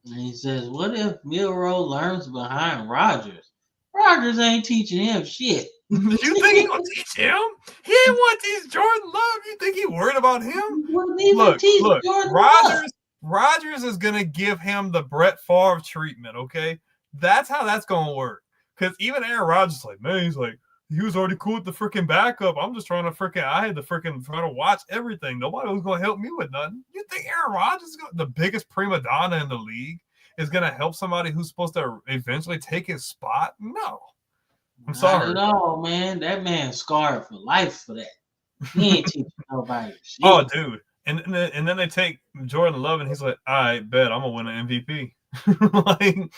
And he says, what if Milroe learns behind Rodgers? Rodgers ain't teaching him shit. You think he gonna teach him? He ain't want to teach Jordan Love. You think he worried about him? Look, Rodgers is gonna give him the Brett Favre treatment, okay? That's how that's gonna work. Because even Aaron Rodgers is like, man, he's like, he was already cool with the freaking backup. I'm just trying to I had to freaking try to watch everything. Nobody was gonna help me with nothing. You think Aaron Rodgers is the biggest prima donna in the league is gonna help somebody who's supposed to eventually take his spot? No. I'm sorry. Not at all, man. That man's scarred for life for that. He ain't teaching nobody shit. Oh, dude. And then they take Jordan Love, and he's like, all right, bet I'm going to win an MVP. Like,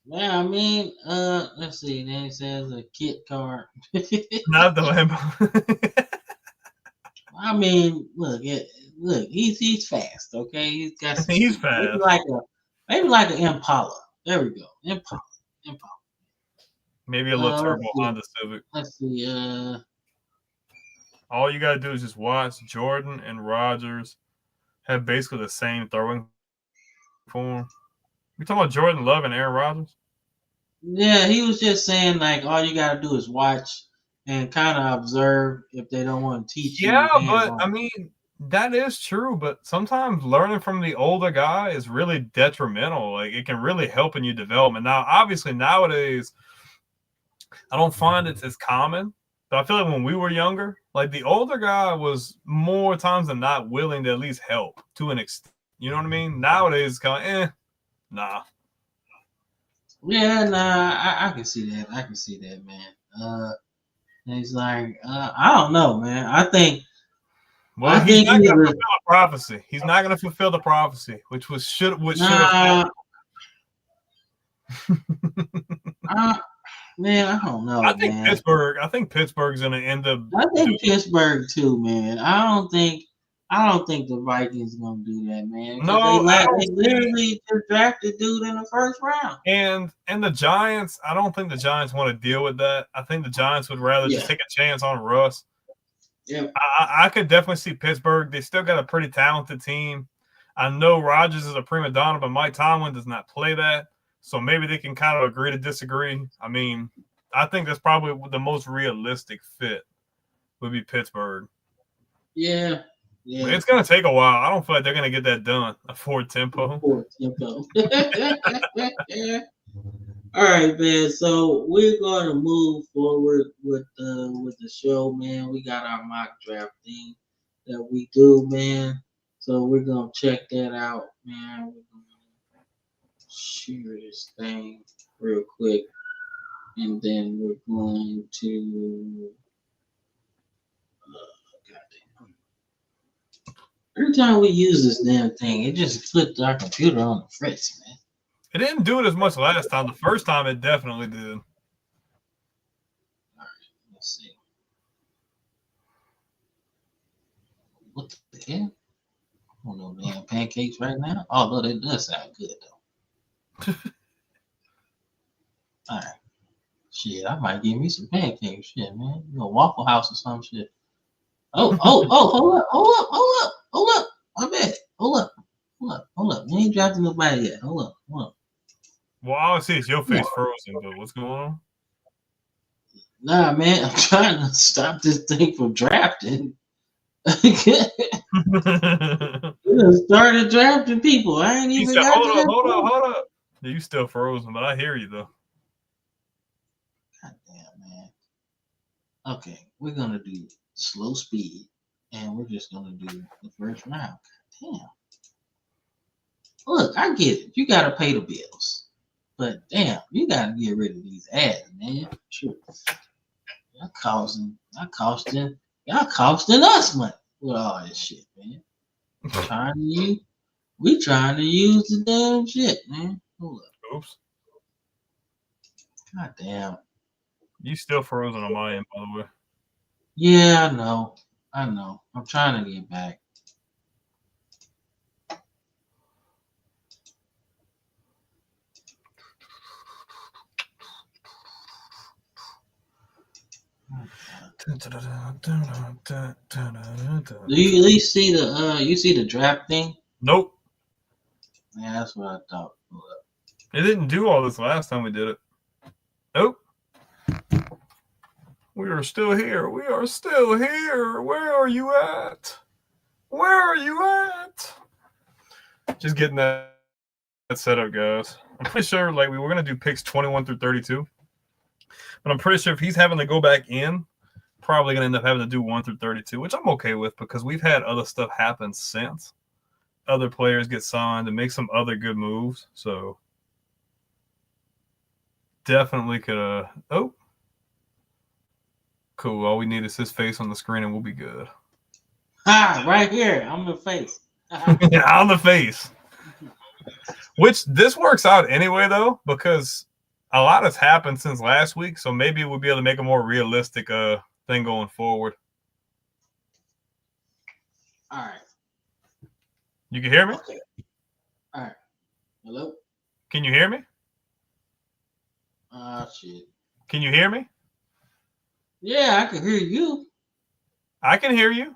yeah, I mean, let's see. Then it says a kit card. Not the Lambo. I mean, look, he's fast, okay? He's got some, he's fast. Maybe like an Impala. There we go. Impala. Maybe a little turbo Honda Civic. Let's see. All you gotta do is just watch Jordan and Rodgers have basically the same throwing form. We talking about Jordan Love and Aaron Rodgers? Yeah, he was just saying like all you gotta do is watch and kind of observe if they don't want to teach you. Yeah, but I mean that is true. But sometimes learning from the older guy is really detrimental. Like it can really help in your development. Now, obviously nowadays, I don't find it's as common. But I feel like when we were younger, like the older guy was more times than not willing to at least help to an extent. You know what I mean? Nowadays, it's kind of, nah. Yeah, nah, I can see that. I can see that, man. And he's like, I don't know, man. I think. Well, he's not going to fulfill the prophecy. He's not going to fulfill the prophecy, which should have. Man, I don't know. I think Pittsburgh's going to end up. I think Pittsburgh too, man. I don't think the Vikings going to do that, man. No, they literally just drafted dude in the first round. And the Giants, I don't think the Giants want to deal with that. I think the Giants would rather just take a chance on Russ. Yeah, I could definitely see Pittsburgh. They still got a pretty talented team. I know Rodgers is a prima donna, but Mike Tomlin does not play that. So maybe they can kind of agree to disagree. I mean, I think that's probably the most realistic fit would be Pittsburgh. Yeah. Yeah. It's gonna take a while. I don't feel like they're gonna get that done. A forward tempo. All right, man. So we're going to move forward with the show, man. We got our mock draft thing that we do, man. So we're gonna check that out, man. We're gonna share this thing real quick, and then we're going to. Goddamn. Every time we use this damn thing, it just flipped our computer on the fritz, man. It didn't do it as much last time. The first time it definitely did. All right, let's see. What the hell? I don't know, damn pancakes right now. Although that does sound good though. All right. Shit, I might give me some pancakes. Shit, man. You know, Waffle House or some shit. Oh, hold up. My bad. Hold up. You ain't drafting nobody yet. Hold up. Well, obviously it's your face frozen, but what's going on? Nah, man, I'm trying to stop this thing from drafting. You started drafting people. I ain't even got hold up. Yeah, you still frozen, but I hear you though. God damn, man. Okay, we're gonna do slow speed, and we're just gonna do the first round. God damn. Look, I get it. You gotta pay the bills, but damn, you gotta get rid of these ads, man. Sure. Y'all costing us money with all this shit, man. We trying to use the damn shit, man. Hold up. Oops. God damn. You still frozen on my end, by the way. Yeah, I know. I'm trying to get back. Do you at least see the draft thing? Nope. Yeah, that's what I thought. It didn't do all this last time we did it. Nope. We are still here. Where are you at? Just getting that set up, guys. I'm pretty sure we were gonna do picks 21 through 32. But I'm pretty sure if he's having to go back in, probably gonna end up having to do 1 through 32, which I'm okay with because we've had other stuff happen since. Other players get signed and make some other good moves. So definitely could cool. All we need is his face on the screen and we'll be good. Right here. I'm the face. Yeah, on the face. Which this works out anyway, though, because a lot has happened since last week. So maybe we'll be able to make a more realistic thing going forward. All right. You can hear me? Okay. All right. Hello? Can you hear me? Shit. Can you hear me? Yeah, I can hear you. I can hear you.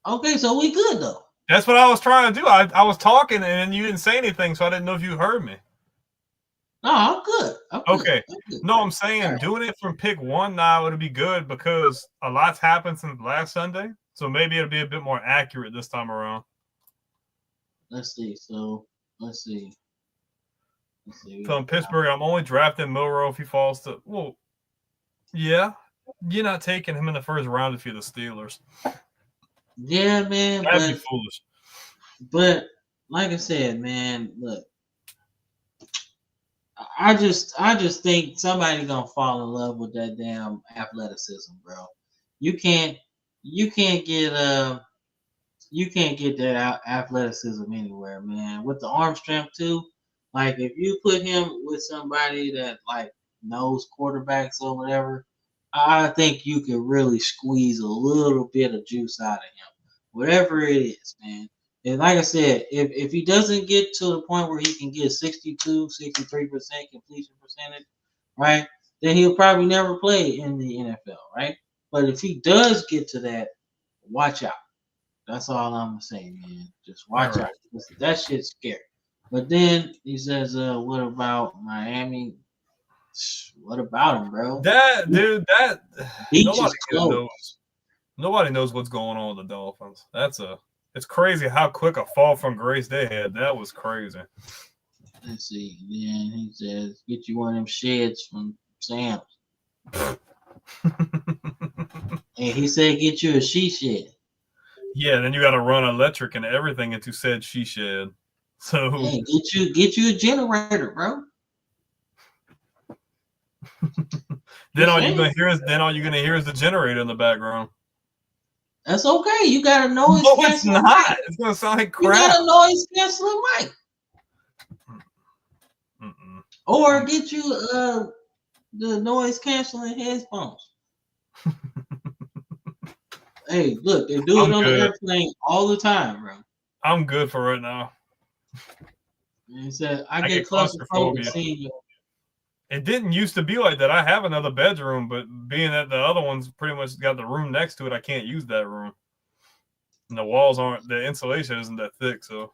Okay, so we good, though. That's what I was trying to do. I was talking and you didn't say anything, so I didn't know if you heard me. No, I'm good. Okay. No, I'm saying doing it from pick 1 now, it'll be good because a lot's happened since last Sunday. So maybe it'll be a bit more accurate this time around. Let's see. So in Pittsburgh, I'm only drafting Milroe if he falls to. Well, yeah, you're not taking him in the first round if you're the Steelers. Yeah, man. That'd be foolish. But like I said, man, look. I just think somebody gonna fall in love with that damn athleticism, bro. You can't get that athleticism anywhere, man. With the arm strength too, like if you put him with somebody that knows quarterbacks or whatever, I think you can really squeeze a little bit of juice out of him. Whatever it is, man. And like I said, if he doesn't get to the point where he can get 62, 63% completion percentage, right, then he'll probably never play in the NFL, right? But if he does get to that, watch out. That's all I'm gonna say, man. Just watch out. That shit's scary. But then he says, what about Miami? What about him, bro? That dude, that Beach nobody is close. knows. Nobody knows what's going on with the Dolphins. It's crazy how quick a fall from grace they had. That was crazy. Let's see. Then he says, "Get you one of them sheds from Sam's." And he said, "Get you a she shed." Yeah, then you got to run electric and everything into said she shed. So hey, get you a generator, bro. then all you're gonna hear is the generator in the background. That's okay. You got a noise No, it's canceling not. mic. It's gonna sound like You crap. got a noise canceling mic. Mm-mm. Or get you the noise canceling headphones. Hey, look, they do it on the airplane all the time, bro. I'm good for right now. And he said, I get get claustrophobic seeing you. It didn't used to be like that. I have another bedroom, but being that the other one's pretty much got the room next to it, I can't use that room. And the insulation isn't that thick, so.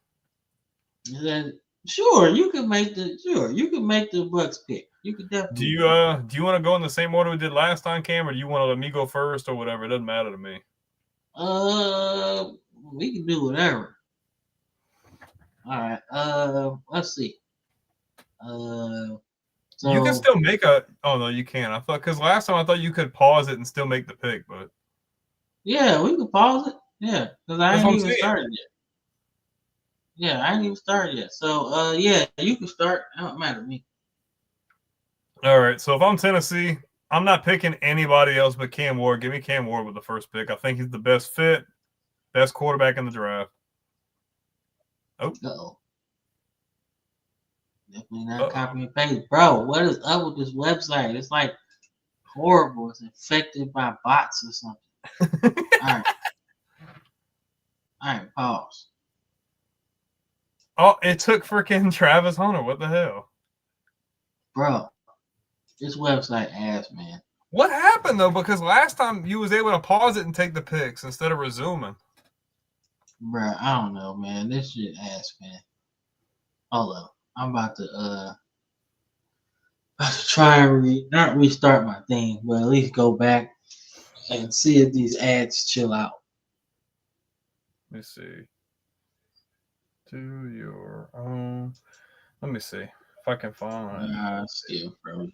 He said, sure, you can make the Bucks pick. You could definitely. Do you want to go in the same order we did last time, Cam, or do you want to let me go first or whatever? It doesn't matter to me. We can do whatever. All right. Let's see. So you can still make oh no, you can't. I thought because last time I thought you could pause it and still make the pick, but yeah, we can pause it. Yeah, because I ain't even started yet. Yeah, I ain't even started yet. So yeah, you can start. It don't matter to me. All right. So if I'm Tennessee, I'm not picking anybody else but Cam Ward. Give me Cam Ward with the first pick. I think he's the best fit, best quarterback in the draft. Oh. Uh-oh. Definitely not copy and paste. Bro, what is up with this website? It's like horrible. It's infected by bots or something. All right, pause. Oh, it took freaking Travis Hunter. What the hell? Bro, this website ass, man. What happened, though? Because last time you was able to pause it and take the picks instead of resuming. Bro, I don't know, man. This shit ass, man. Hold up. I'm about to try and not restart my thing, but at least go back and see if these ads chill out. Let me see. Do your own. Let me see if I can find. Still frozen.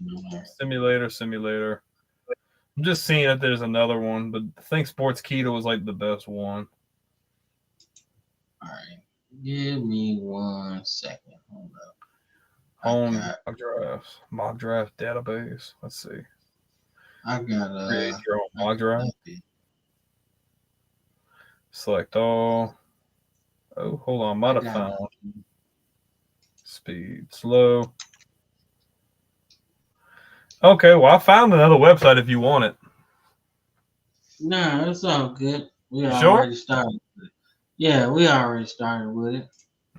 Simulator. I'm just seeing if there's another one, but I think Sports Keto was like the best one. All right. Give me 1 second. Hold up. Mock draft database. Let's see. I got create your own mock draft. Select all. Oh, hold on. Might have found speed slow. Okay, well, I found another website if you want it. No, it's all good. We already started with it. Yeah, we already started with it.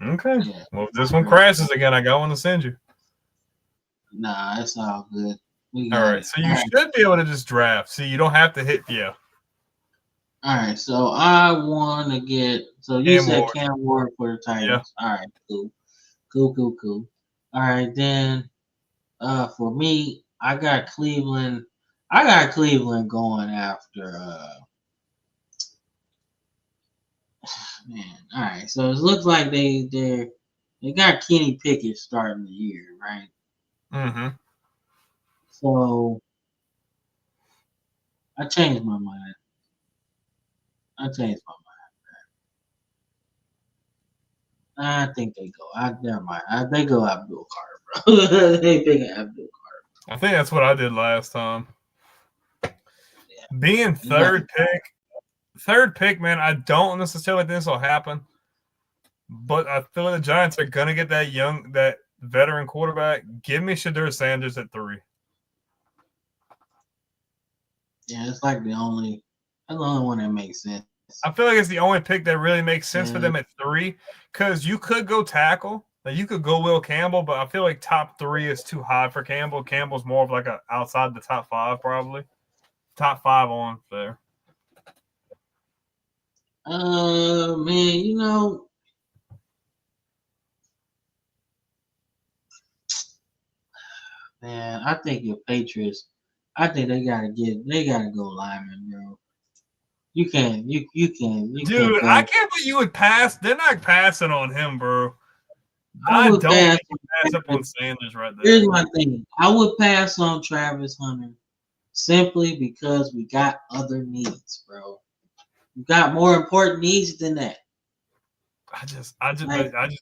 Okay. Yeah, well, if this one crashes again, I got one to send you. Nah, it's all good. All right, so you should be able to just draft. See, you don't have to hit, yeah. All right, so I want to get, so you said Cam Ward for the Titans. Yeah. All right, cool. All right, then for me, I got Cleveland going after man. All right, so it looks like they got Kenny Pickett starting the year, right? Mm-hmm. So I changed my mind. I think they go. Never mind. They go Abdul Carter, bro. They pick Abdul Carter. I think that's what I did last time. Yeah. Being third pick, man, I don't necessarily think this will happen. But I feel like the Giants are gonna get that veteran quarterback. Give me Shedeur Sanders at 3. Yeah, it's like the only one that makes sense. I feel like it's the only pick that really makes sense for them at 3, because you could go tackle, like you could go Will Campbell, but I feel like top 3 is too high for Campbell. Campbell's more of like a outside the top 5, probably top 5 on there. Man, you know, Man, I think your Patriots. I think they gotta go lineman, bro. You can't Dude, I go. can't believe you would pass. They're not passing on him, bro. I I would don't pass. think you pass up on Sanders right there. Here's my thing. I would pass on Travis Hunter simply because we got other needs, bro. We got more important needs than that. I just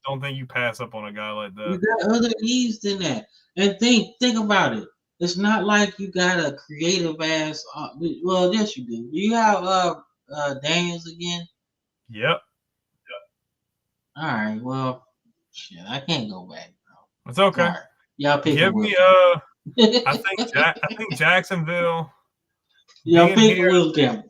don't think you pass up on a guy like You that. got other needs than that. And think about it. It's not like you got a creative ass. Well, yes, you do. Do you have Daniels again? Yep, All right. Well, shit, I can't go back, bro. it's okay. Sorry. Y'all pick Give Will me Campbell. I think Jacksonville Y'all being pick here. Will Campbell.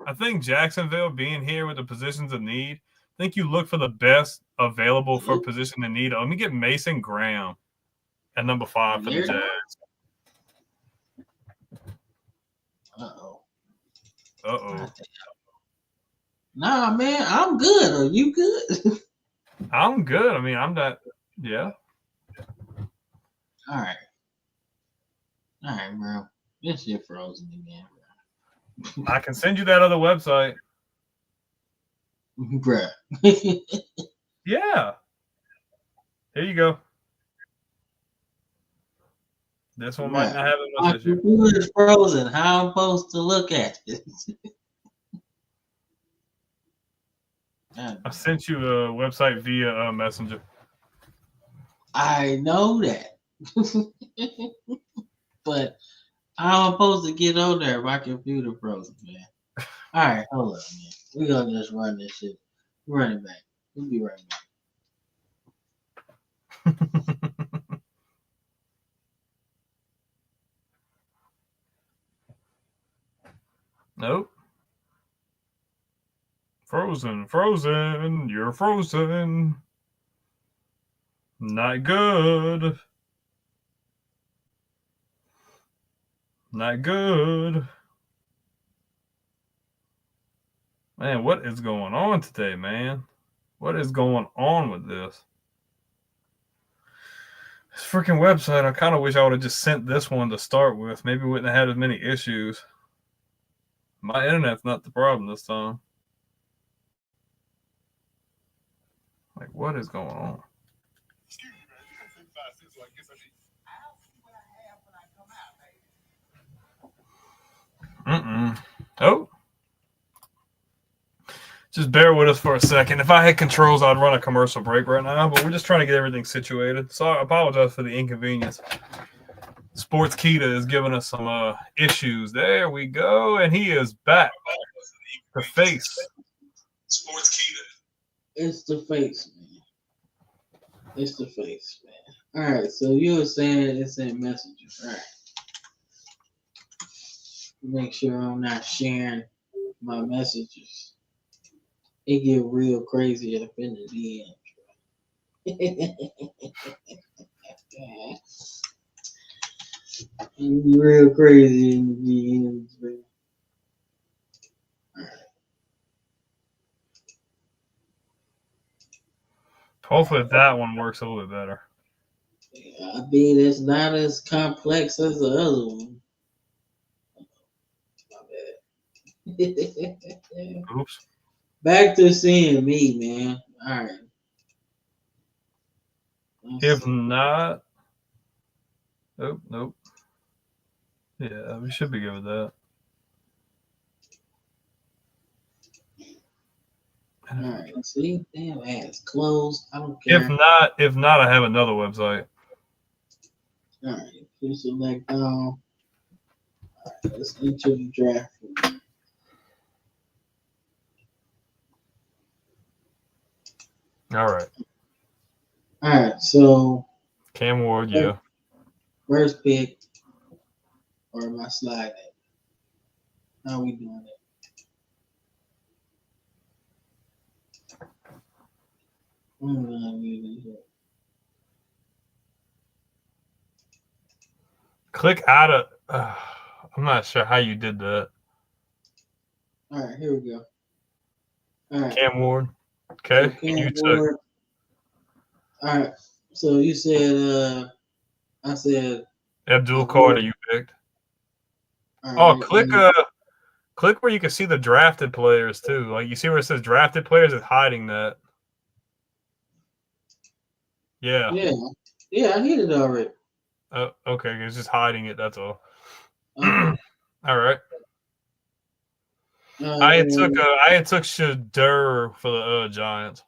I think Jacksonville being here with the positions of need. I think you look for the best available for position of need. Let me get Mason Graham at number 5 for the Jags. Uh-oh. Nah, man, I'm good. Are you good? I'm good. I mean, I'm not. Yeah. All right, bro. This shit frozen again, bro. I can send you that other website. Bruh. Yeah. Here you go. This one might not have as My much issue. computer is frozen. How I'm supposed to look at it? I sent you a website via Messenger. I know that. But how I'm supposed to get on there? My computer frozen, man. All right, hold up, man. We're gonna just run this shit. Run it back. We'll be right back. Nope. Frozen. You're frozen. Not good. Not good. Man, what is going on today, man? What is going on with this? This freaking website, I kind of wish I would have just sent this one to start with. Maybe we wouldn't have had as many issues. My internet's not the problem this time. Like, what is going on? Oh. Just bear with us for a second. If I had controls, I'd run a commercial break right now, but we're just trying to get everything situated. So I apologize for the inconvenience. Sports Kita is giving us some issues. There we go. And he is back. The face. Sports Kita. It's the face, man. It's the face, man. All right, so you were saying it's in messages. All right. Make sure I'm not sharing my messages. It get real crazy up in the DM. Real crazy in the DMs, man. Hopefully that one works a little bit better. I mean, it's not as complex as the other one. My bad. Oops. Back to seeing me, man. All right. If not, nope. Yeah, we should be good with that. All right. See, damn ass closed. I don't care. If not, I have another website. All right. Please select all. All right. Let's enter the draft. All right. All right. So. Cam Ward, yeah. First pick. Or am I sliding? How are we doing it? Click out of. I'm not sure how you did that. All right, here we go. All right. Cam Ward. Okay. So you took. All right. So you said. I said. Abdul Carter, you picked. All right, Click where you can see the drafted players too. Like you see where it says drafted players, it's hiding that. Yeah. Yeah, I hit it already. Okay, it's just hiding it. That's all. Okay. All right. I had took Shadur for the Giants.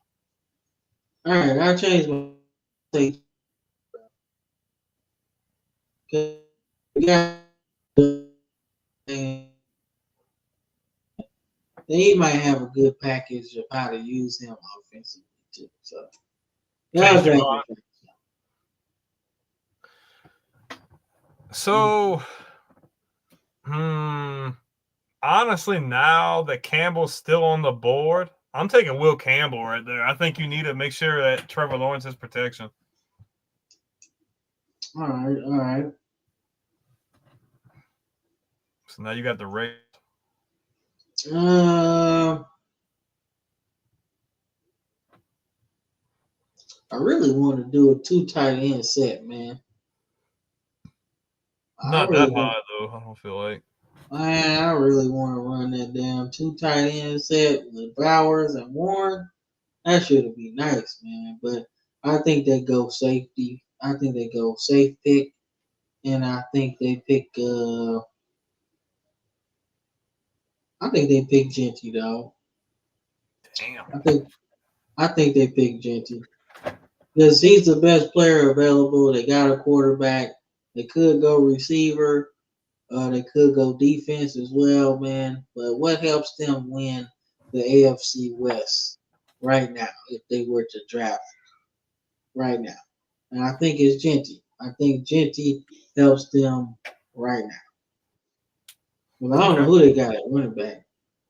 All right, I'll change my take. They might have a good package of how to use him offensively too. So Changed your mind. So, honestly, now that Campbell's still on the board, I'm taking Will Campbell right there. I think you need to make sure that Trevor Lawrence has protection. All right. So now you got the Raiders. I really want to do a 2 tight end set, man. Not that high though. I don't feel like. Man, I really want to run that down 2 tight end set with Bowers and Warren. That should be nice, man. But I think they go safety. I think they go safe pick, and I think they pick. I think they pick Genty, dog. Damn. I think they pick Genty because he's the best player available. They got a quarterback. They could go receiver. They could go defense as well, man. But what helps them win the AFC West right now if they were to draft right now? And I think it's Genty. I think Genty helps them right now. Well, I don't know who they got at running back.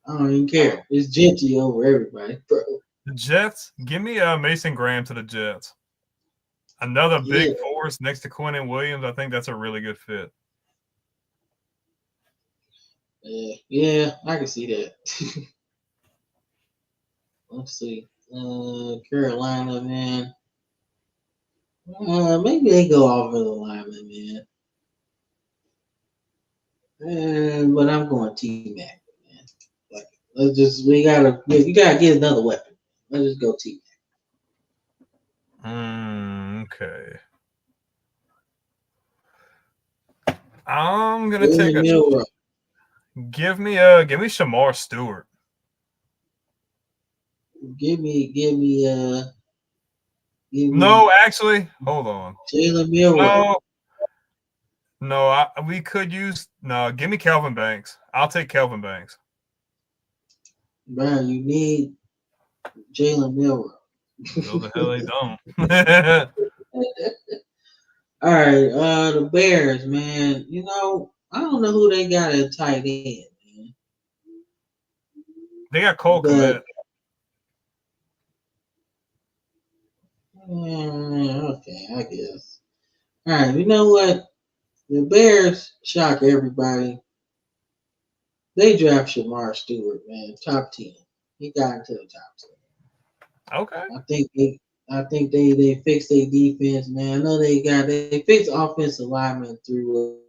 I don't even care. It's Genty over everybody, bro. The Jets, give me Mason Graham to the Jets. Another big force next to Quinnen Williams. I think that's a really good fit. Yeah, I can see that. Let's see. Carolina, man. Maybe they go off of the lineman, man. But I'm going T-Mac, man. Like, you gotta get another weapon. Let's just go T-Mac. Okay. I'm gonna take a. Give me Shamar Stewart. Give me. No, actually, hold on. Jalen Milroe. No, we could use give me Kelvin Banks. I'll take Kelvin Banks. Brian, you need Jalen Milroe. No, the hell they don't. All right, the Bears, man. You know, I don't know who they got at tight end, man. They got Cole Kmet. Okay, I guess. All right, you know what? The Bears shock everybody. They draft Shamar Stewart, man, top 10. He got into the top 10. Okay. I think they fixed their defense, man. I know they fixed offensive linemen through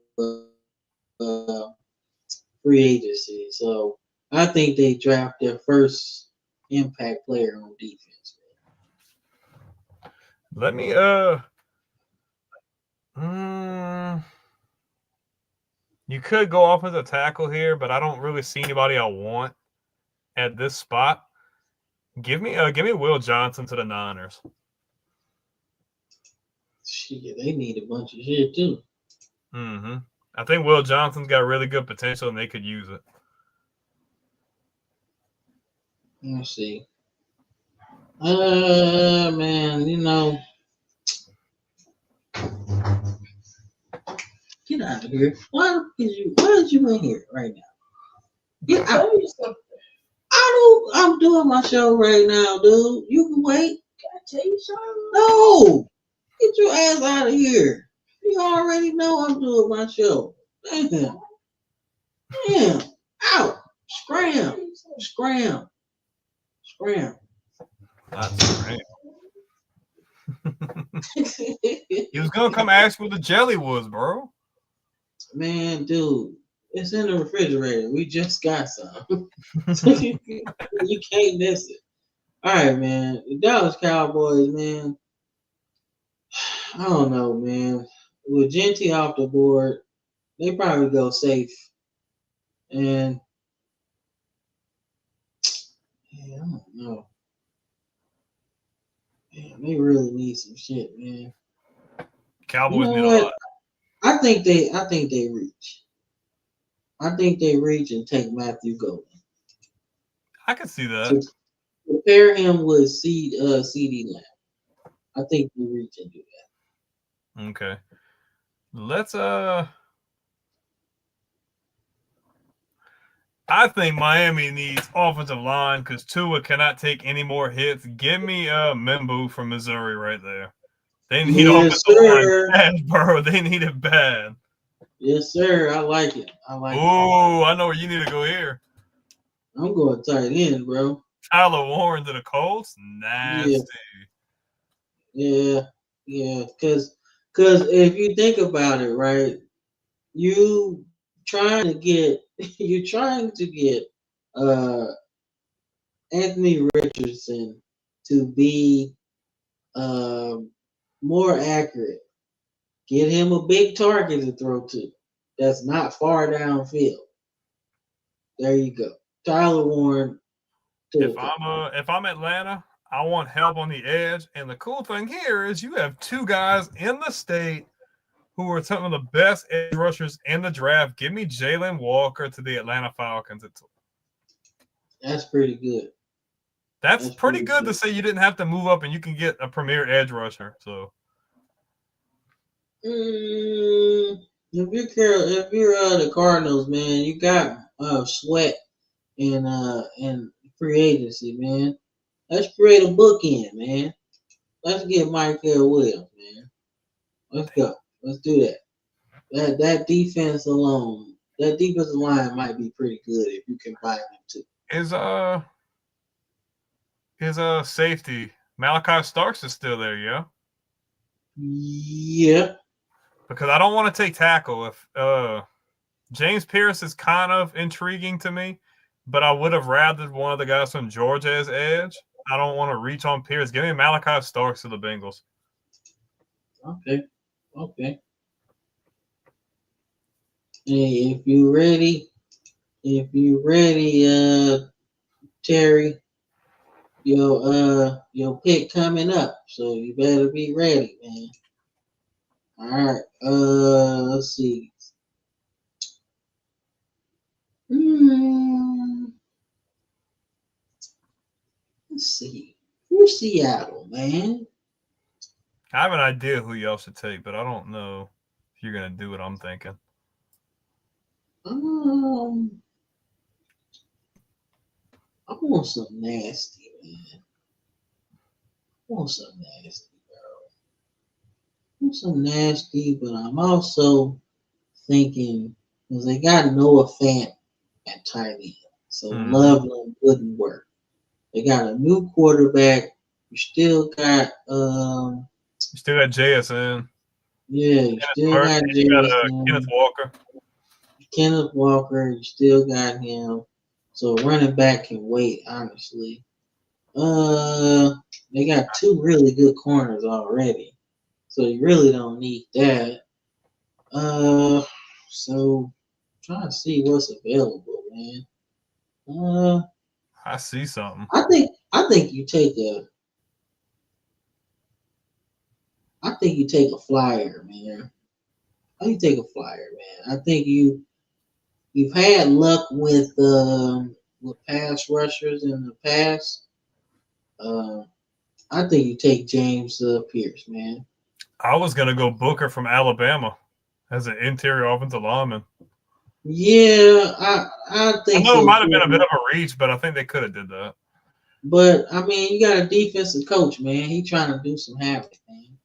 free agency. So I think they draft their first impact player on defense. Let me you could go off as a tackle here, but I don't really see anybody I want at this spot. Give me Will Johnson to the Niners. Shit, they need a bunch of shit too. Mm-hmm. I think Will Johnson's got really good potential and they could use it. Let's see. Man, you know. Get out of here. Why is you in here right now? Get out. I'm doing my show right now, dude. You can wait. Can I tell you something? No. Get your ass out of here. You already know I'm doing my show. Damn. Out. Scram. He was gonna come ask where the jelly was, bro. Man, dude, it's in the refrigerator. We just got some. You can't miss it. All right, man. The Dallas Cowboys, man. I don't know, man. With Genty off the board, they probably go safe. And yeah, I don't know. Man, they really need some shit, man. You Cowboys know need a what? lot. I think they reach. I think they reach and take Matthew Golden. I can see that. To compare him with CD Lamb. I think they reach and do that. Okay. Let's I think Miami needs offensive line because Tua cannot take any more hits. Give me Membu from Missouri right there. They need Yes, offensive line sir. bad, bro. They need it bad. Yes, sir. I like it. I like it. Oh, I know where you need to go here. I'm going tight end, bro. Tyler Warren to the Colts? Nasty. Yeah. Because if you think about it, right, you trying to get Anthony Richardson to be more accurate. Get him a big target to throw to. That's not far downfield. There you go. Tyler Warren. If I'm Atlanta, I want help on the edge. And the cool thing here is you have two guys in the state who are some of the best edge rushers in the draft. Give me Jalen Walker to the Atlanta Falcons. That's pretty good. That's pretty good to say you didn't have to move up and you can get a premier edge rusher. So if you're the Cardinals, man, you got Sweat and free agency, man. Let's create a bookend, man. Let's get Michael Williams, man. Let's go. Let's do that. That defense alone, that defensive line might be pretty good if you combine them two. His safety Malachi Starks is still there, yeah. Yeah. Because I don't want to take tackle. If James Pierce is kind of intriguing to me, but I would have rather one of the guys from Georgia as edge. I don't want to reach on Pierce. Give me Malachi Starks to the Bengals. Okay. Hey, if you ready, Terry, your pick coming up, so you better be ready, man. All right. Let's see. Let's see. Where's Seattle, man? I have an idea who y'all should take, but I don't know if you're gonna do what I'm thinking. I want some nasty, man. I want some nasty, bro. I want some nasty, but I'm also thinking because they got Noah Fant at tight end, so Loveland wouldn't work. They got a new quarterback. You still got JSN. Yeah, you still got JSN. Kenneth Walker. Kenneth Walker, you still got him. So running back can wait, honestly. They got two really good corners already. So you really don't need that. So trying to see what's available, man. I see something. I think you take a flyer, man. I think you take a flyer, man. I think you've had luck with pass rushers in the past. I think you take James Pierce, man. I was gonna go Booker from Alabama as an interior offensive lineman. Yeah, I think I know so it might have too. been a bit of a reach, but I think they could have did that. But I mean, you got a defensive coach, man. He trying to do some havoc, man.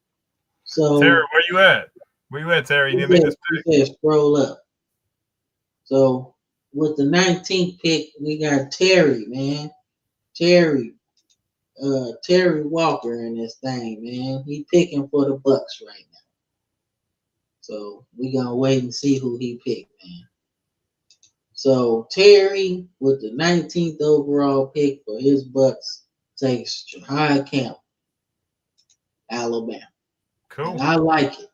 So Terry, where you at? Where you at, Terry? You need to make this pick. He said scroll up. So with the 19th pick, we got Terry, man. Terry Walker in this thing, man. He picking for the Bucks right now. So we gonna wait and see who he picked, man. So Terry with the 19th overall pick for his Bucks takes Jahai Camp, Alabama. Cool. And I like it.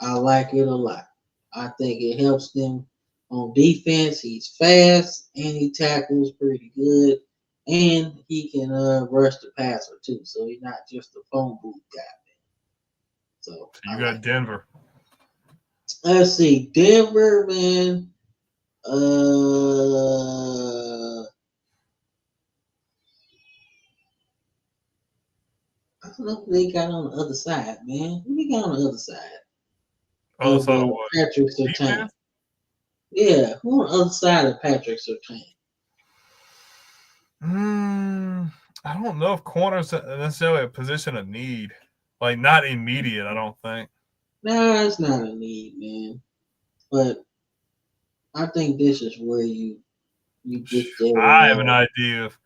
I like it a lot. I think it helps them on defense. He's fast and he tackles pretty good. And he can rush the passer too. So he's not just a phone booth guy. So you got Denver. Let's see. Denver, man. I don't know who they got on the other side, man. Who they got on the other side? Other side of what? Patrick Surtain. Yeah, who on the other side of Patrick Surtain? I don't know if corner's necessarily a position of need. Like, not immediate, I don't think. Nah, it's not a need, man. But I think this is where you get there. I have an idea of.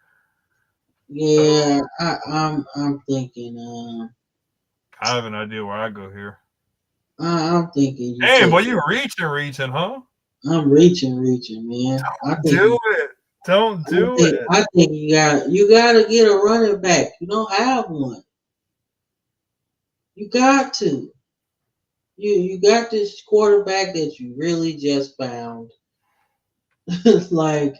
Yeah, I'm thinking. I have an idea where I go here. I'm thinking. Damn, boy, you reaching, huh? I'm reaching, man. Don't do it. I think you gotta get a running back. You don't have one. You got to. You got this quarterback that you really just found. Like,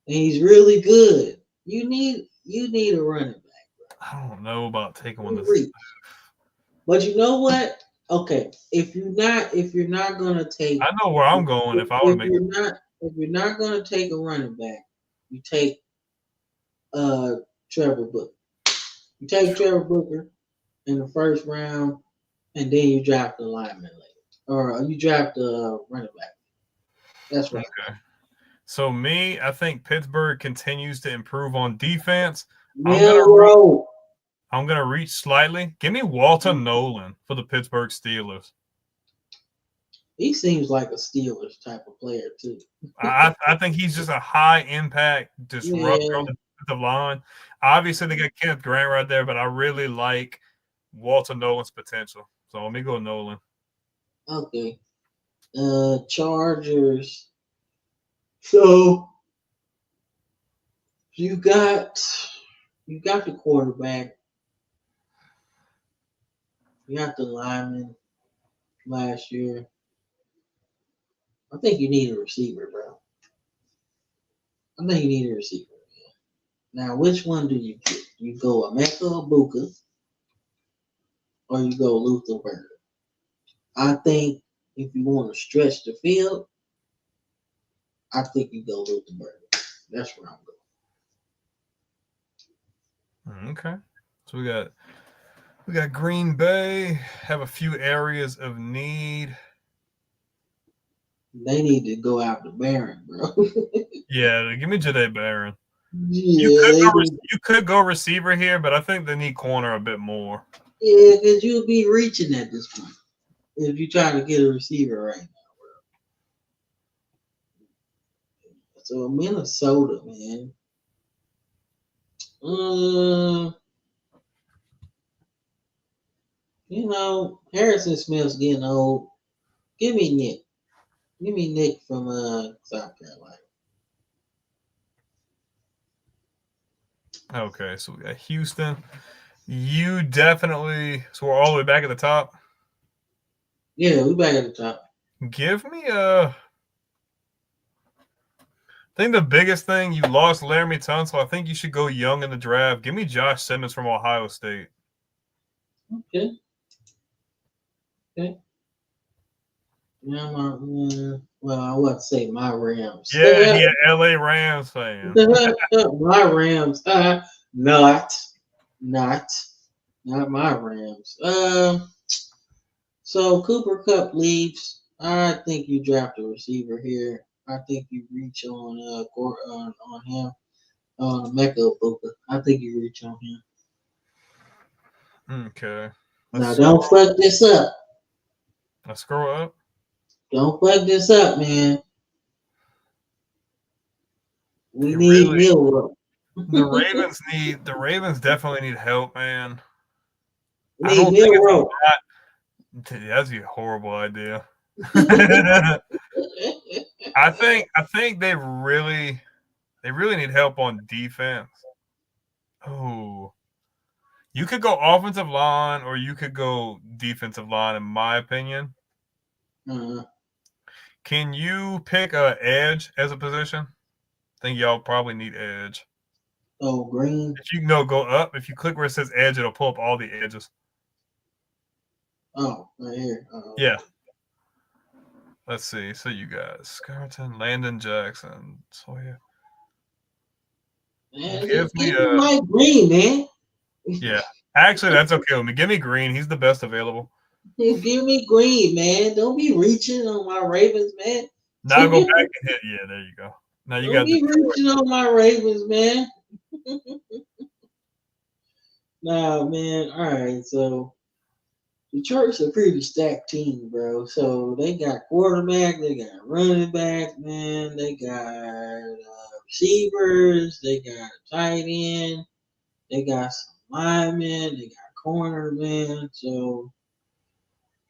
and he's really good. You need a running back, bro. I don't know about taking one. But you know what? Okay, if you're not gonna take, I know where I'm going. If you're not gonna take a running back, you take Trevor Booker. You take Trevor Booker in the first round, and then you draft the lineman later, or you draft the running back. That's right. Okay. So I think Pittsburgh continues to improve on defense. I'm gonna reach slightly. Give me Walter Nolan for the Pittsburgh Steelers. He seems like a Steelers type of player too. I think he's just a high impact disruptor on the defensive line. Obviously, they got Kenneth Grant right there, but I really like Walter Nolan's potential. So let me go Nolan. Okay. Chargers. So you got the quarterback. You got the lineman last year. I think you need a receiver, bro. I think you need a receiver. Man. Now, which one do you get? You go Emeka Ibuka or you go Luther Burger? I think if you want to stretch the field, I think you go Luther Burger. That's where I'm going. Okay. So we got Green Bay, have a few areas of need. They need to go after Barron, bro. Yeah, give me Jahdae Barron. Yeah, you could go receiver here, but I think they need corner a bit more. Yeah, because you'll be reaching at this point if you try to get a receiver right now, bro. So Minnesota, man. Harrison Smith's getting old. Give me Nick. Give me Nick from South Carolina. Okay, so we got Houston. You definitely. So we're all the way back at the top. Yeah, we're back at the top. Give me I think the biggest thing, you lost Laramie Tunsil. I think you should go young in the draft. Give me Josh Simmons from Ohio State. Okay. Well, I would say my Rams. Yeah, LA Rams fan. My Rams. Not my Rams. So Cooper Kupp leaves. I think you draft a receiver here. I think you reach on him. Emeka Ibuka. I think you reach on him. Okay. Now don't fuck this up. I scroll up. Don't fuck this up, man. We need Milrow. The Ravens definitely need help, man. We need Milrow. That's a horrible idea. I think they really need help on defense. Oh, you could go offensive line or you could go defensive line, in my opinion. Can you pick a edge as a position? I think y'all probably need edge. Oh, green. If you go up, if you click where it says edge, it'll pull up all the edges. Oh, right here. Yeah. Let's see. So you got Scarton, Landon Jackson, Sawyer. Man, Give me my green, man. Yeah. Actually, that's okay with me. Give me Green. He's the best available. Give me green, man. Don't be reaching on my Ravens, man. Now go back and hit. Yeah, there you go. Now you got Don't be reaching on my Ravens, man. Nah, man. All right, so Detroit's a pretty stacked team, bro. So they got quarterback, they got running back, man. They got receivers, they got a tight end, they got some linemen, they got corner, man. So,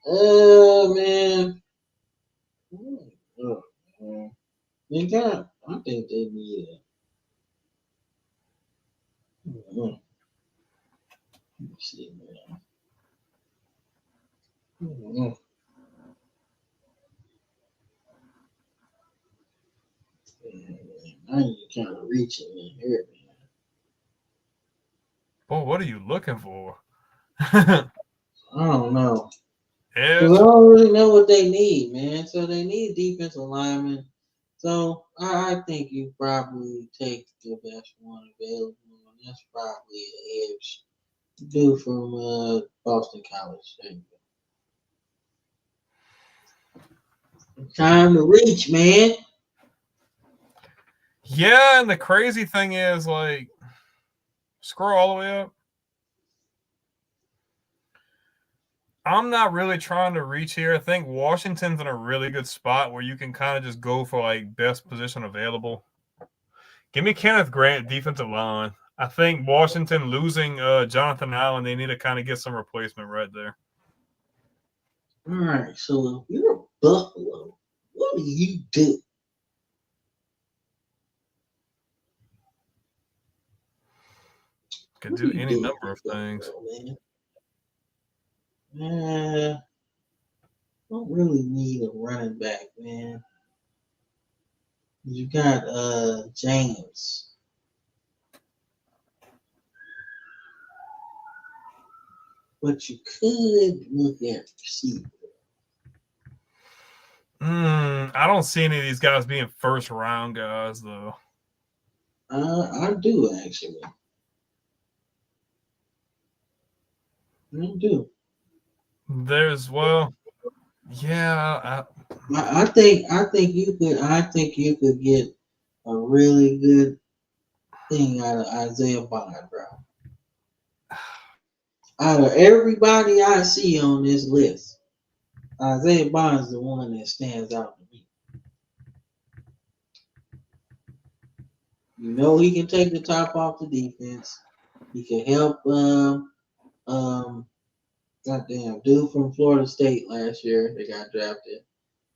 man. Oh, man. They got, I think they need a. Let me see, man. Now you're kind of reaching in here, man. Boy, what are you looking for? I don't know. Edge? Because I don't really know what they need, man. So they need defensive linemen. So I think you probably take the best one available, and that's probably an edge. Dude from Boston College. There you go. Time to reach, man. Yeah, and the crazy thing is, like, scroll all the way up. I'm not really trying to reach here. I think Washington's in a really good spot where you can kind of just go for, like, best position available. Give me Kenneth Grant, defensive line. I think Washington losing Jonathan Allen, they need to kind of get some replacement right there. All right, so if you're a Buffalo, what do you do? Can do any number of things. Man, don't really need a running back, man. You got James. But you could look at receiver. I don't see any of these guys being first round guys, though. I do, actually. I do. There's, well, yeah. I think you could get a really good thing out of Isaiah Bond, bro. Out of everybody I see on this list, Isaiah Bond's the one that stands out to me. You know he can take the top off the defense. He can help goddamn dude from Florida State last year. They got drafted.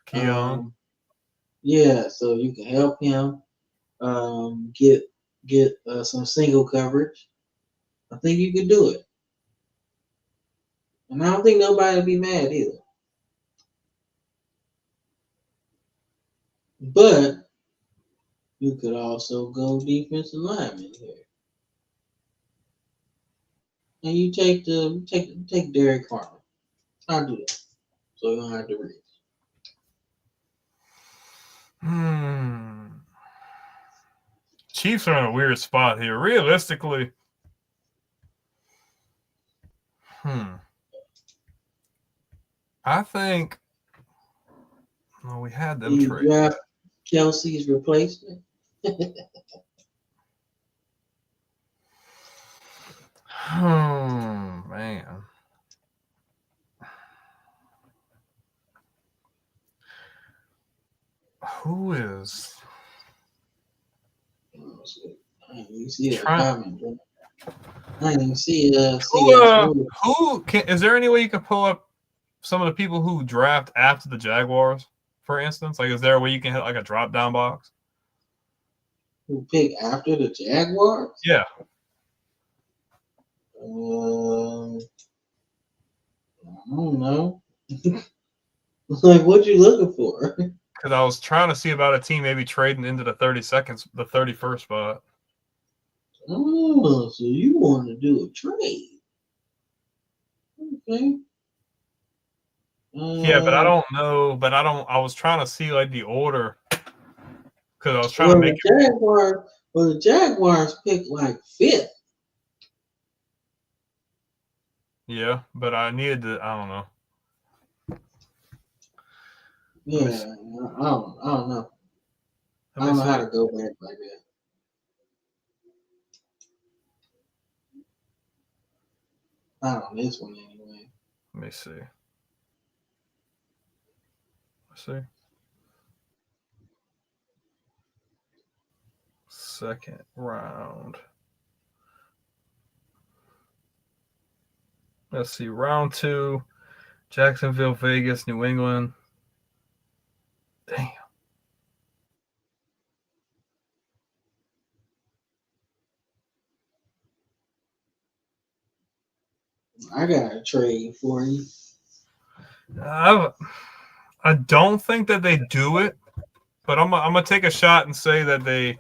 Keon. Yeah, so you can help him get some single coverage. I think you can do it. And I don't think nobody will be mad either. But you could also go defensive lineman here. And you take Derek Harmon. I'll do that. So you don't have to reach. Chiefs are in a weird spot here. Realistically, I think. Well, we had them trade. Draft Kelsey's replacement. Man. Who is? I didn't even see a comment, bro. I didn't even see who can? Is there any way you can pull up some of the people who draft after the Jaguars, for instance? Like, is there a way you can hit like a drop down box? Who pick after the Jaguars? Yeah. I don't know. Like, what you looking for? Because I was trying to see about a team maybe trading into the 31st spot. Oh, so you want to do a trade? Okay. Yeah, but I don't know. But I was trying to see like the order because I was trying well, to make the Jaguars picked like 5th. Yeah, but I needed to. I don't know. Yeah, I don't know. I don't know how to go back like that. Not on this one anyway. Let me see. Let's see. Second round. Let's see. Round 2. Jacksonville, Vegas, New England. Damn. I got a trade for you. I don't think that they do it, but I'm gonna take a shot and say that they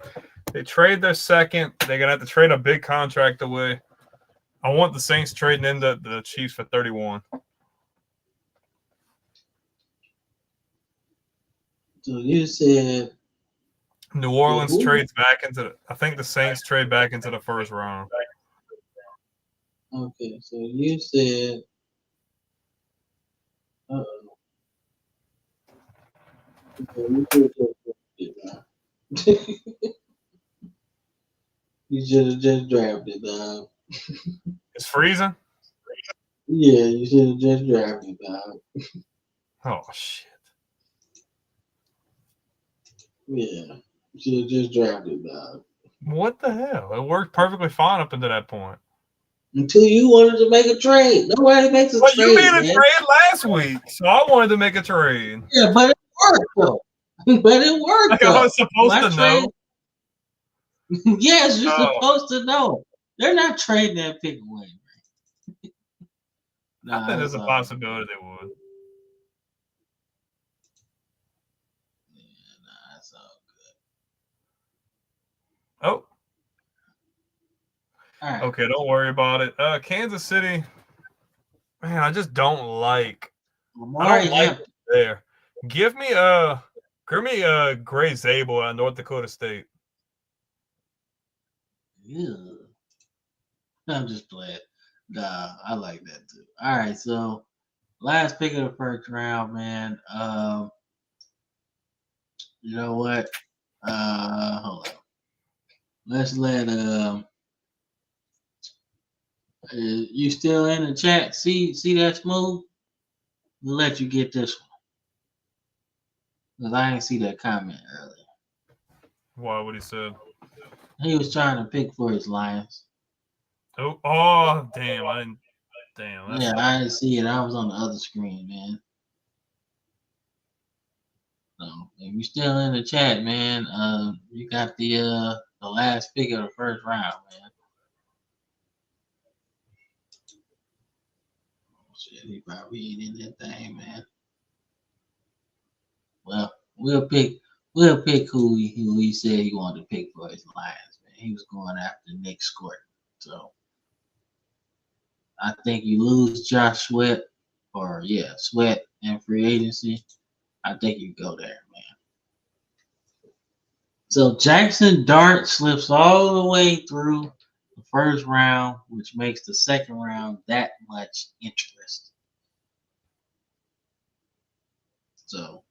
trade their second. They're gonna have to trade a big contract away. I want the Saints trading in the Chiefs for 31. So you said New Orleans trades back into I think the Saints trade back into the first round. Okay, so you said you should have just drafted, dog. It's freezing? Yeah, you should have just drafted, dog. Oh shit. Yeah, you should have just drafted, dog. What the hell? It worked perfectly fine up until that point. Until you wanted to make a trade. Nobody makes a Well, trade. You made a man. trade last week, so I wanted to make a trade. Yeah, but it worked though. But it worked Like though. I was supposed to know. Yes, you're supposed to know. They're not trading that pick away, man. I think there's a possibility they would. Yeah, that's all Oh. good. All right. Okay, don't worry about it. Kansas City, man, I just don't like. I don't like it there. Give me Gray Zabel at North Dakota State. Yeah. I'm just playing. Nah, I like that too. All right, so last pick of the first round, man. You know what? Hold on. Let's let you still in the chat? See that smooth? We'll let you get this one. Because I didn't see that comment earlier. Why? What he said? He was trying to pick for his Lions. Oh, damn! I didn't. Damn. Yeah, I didn't see it. I was on the other screen, man. So if you're still in the chat, man, you got the last pick of the first round, man. Oh, shit, he probably ain't in that thing, man. Well, we'll pick who he said he wanted to pick for his Lions, man. He was going after Nick Squirt. So I think you lose Josh Sweat, Sweat and free agency. I think you go there, man. So Jackson Dart slips all the way through the first round, which makes the second round that much interest. So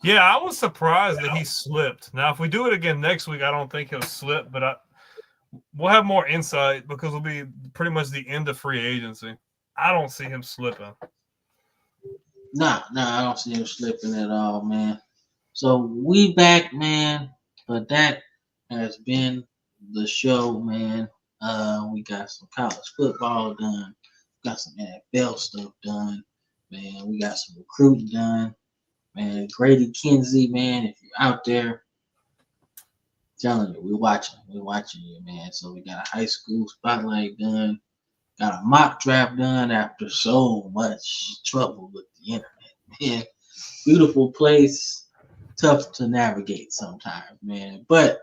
yeah, I was surprised that he slipped. Now, if we do it again next week, I don't think he'll slip, but we'll have more insight because it'll be pretty much the end of free agency. I don't see him slipping. Nah, I don't see him slipping at all, man. So we back, man. But that has been the show, man. We got some college football done. Got some NFL stuff done. Man, we got some recruiting done. Man, Grady Kinsey, man, if you're out there, telling you, we're watching you, man. So we got a high school spotlight done. Got a mock draft done after so much trouble with the internet. Man, beautiful place, tough to navigate sometimes, man. But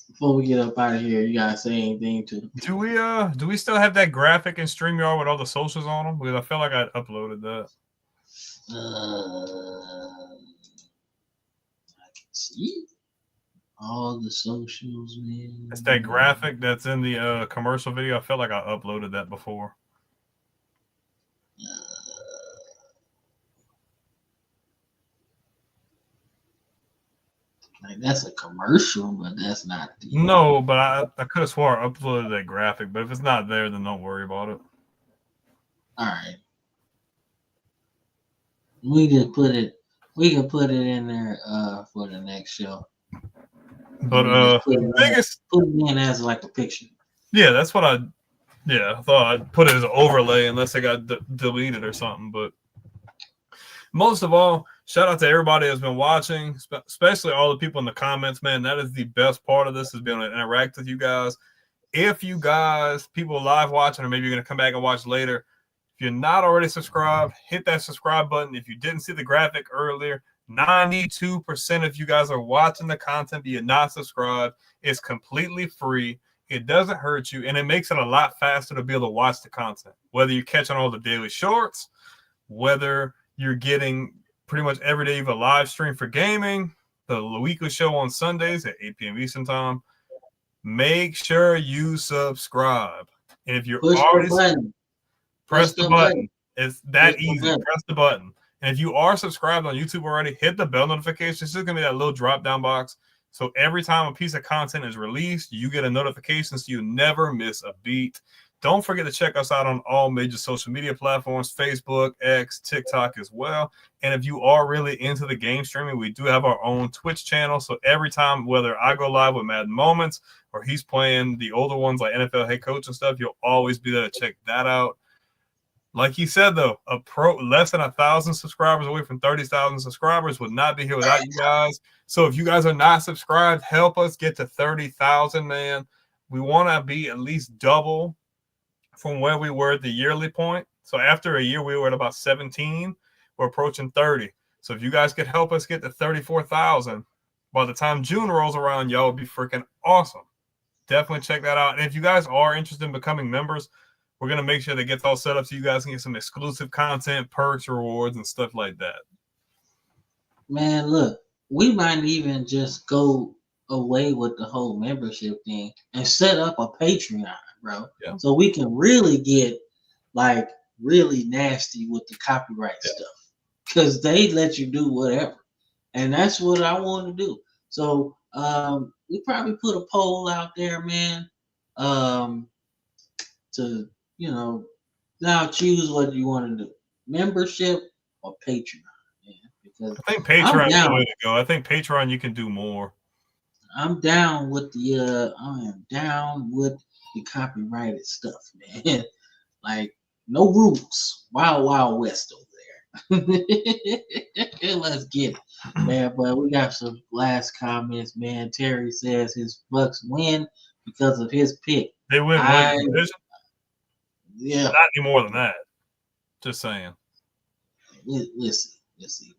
before we get up out of here, you gotta say anything to Do we still have that graphic in StreamYard with all the socials on them? Because I feel like I uploaded that. I can see all the socials, man. It's that graphic that's in the commercial video. I felt like I uploaded that before. Like that's a commercial, but that's not the. No, but I could have swore I uploaded that graphic. But if it's not there, then don't worry about it. All right. We can put it in there for the next show. But put it in as like a picture. Yeah, that's what I thought I'd put it as an overlay unless it got deleted or something. But most of all, shout out to everybody that's been watching, especially all the people in the comments, man. That is the best part of this, is being able to interact with you guys. If you guys, people live watching, or maybe you're going to come back and watch later, if you're not already subscribed, hit that subscribe button. If you didn't see the graphic earlier, 92% of you guys are watching the content, but you're not subscribed. It's completely free. It doesn't hurt you, and it makes it a lot faster to be able to watch the content. Whether you're catching all the daily shorts, whether you're getting pretty much every day you have a live stream for gaming, the weekly show on Sundays at 8 p.m. Eastern time. Make sure you subscribe. And if you're already press the button. It's that easy. Press the button. And if you are subscribed on YouTube already, hit the bell notification. It's just going to be that little drop-down box. So every time a piece of content is released, you get a notification so you never miss a beat. Don't forget to check us out on all major social media platforms, Facebook, X, TikTok as well. And if you are really into the game streaming, we do have our own Twitch channel. So every time, whether I go live with Madden Moments or he's playing the older ones like NFL Head Coach and stuff, you'll always be there to check that out. Like he said, though, less than 1,000 subscribers away from 30,000 subscribers would not be here without you guys. So if you guys are not subscribed, help us get to 30,000, man. We want to be at least double from where we were at the yearly point. So after a year, we were at about 17. We're approaching 30. So if you guys could help us get to 34,000, by the time June rolls around, y'all would be freaking awesome. Definitely check that out. And if you guys are interested in becoming members, we're going to make sure that gets all set up so you guys can get some exclusive content, perks, rewards, and stuff like that. Man, look, we might even just go away with the whole membership thing and set up a Patreon, bro. Yeah. So we can really get like really nasty with the copyright stuff, because they let you do whatever. And that's what I want to do. So we probably put a poll out there, man, to, now choose what you want to do, membership or Patreon. Because I think Patreon is the way to go. I think Patreon, you can do more. I'm down with I am down with the copyrighted stuff, man. Like, no rules. Wild, wild west over there. Let's get it, man. But we got some last comments, man. Terry says his Bucks win because of his pick. They win one division? Yeah. Not any more than that. Just saying. Let's see, man.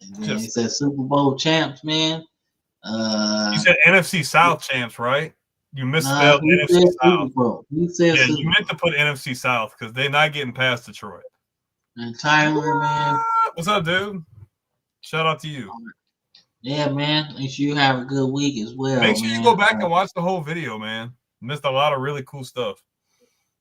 And then he said Super Bowl champs, man. You said NFC South champs, right? You misspelled NFC South. He said you meant to put NFC South because they're not getting past Detroit. And Tyler, man. What's up, dude? Shout out to you. Yeah, man. Make sure you have a good week as well. Make sure you go back and watch the whole video, man. Missed a lot of really cool stuff.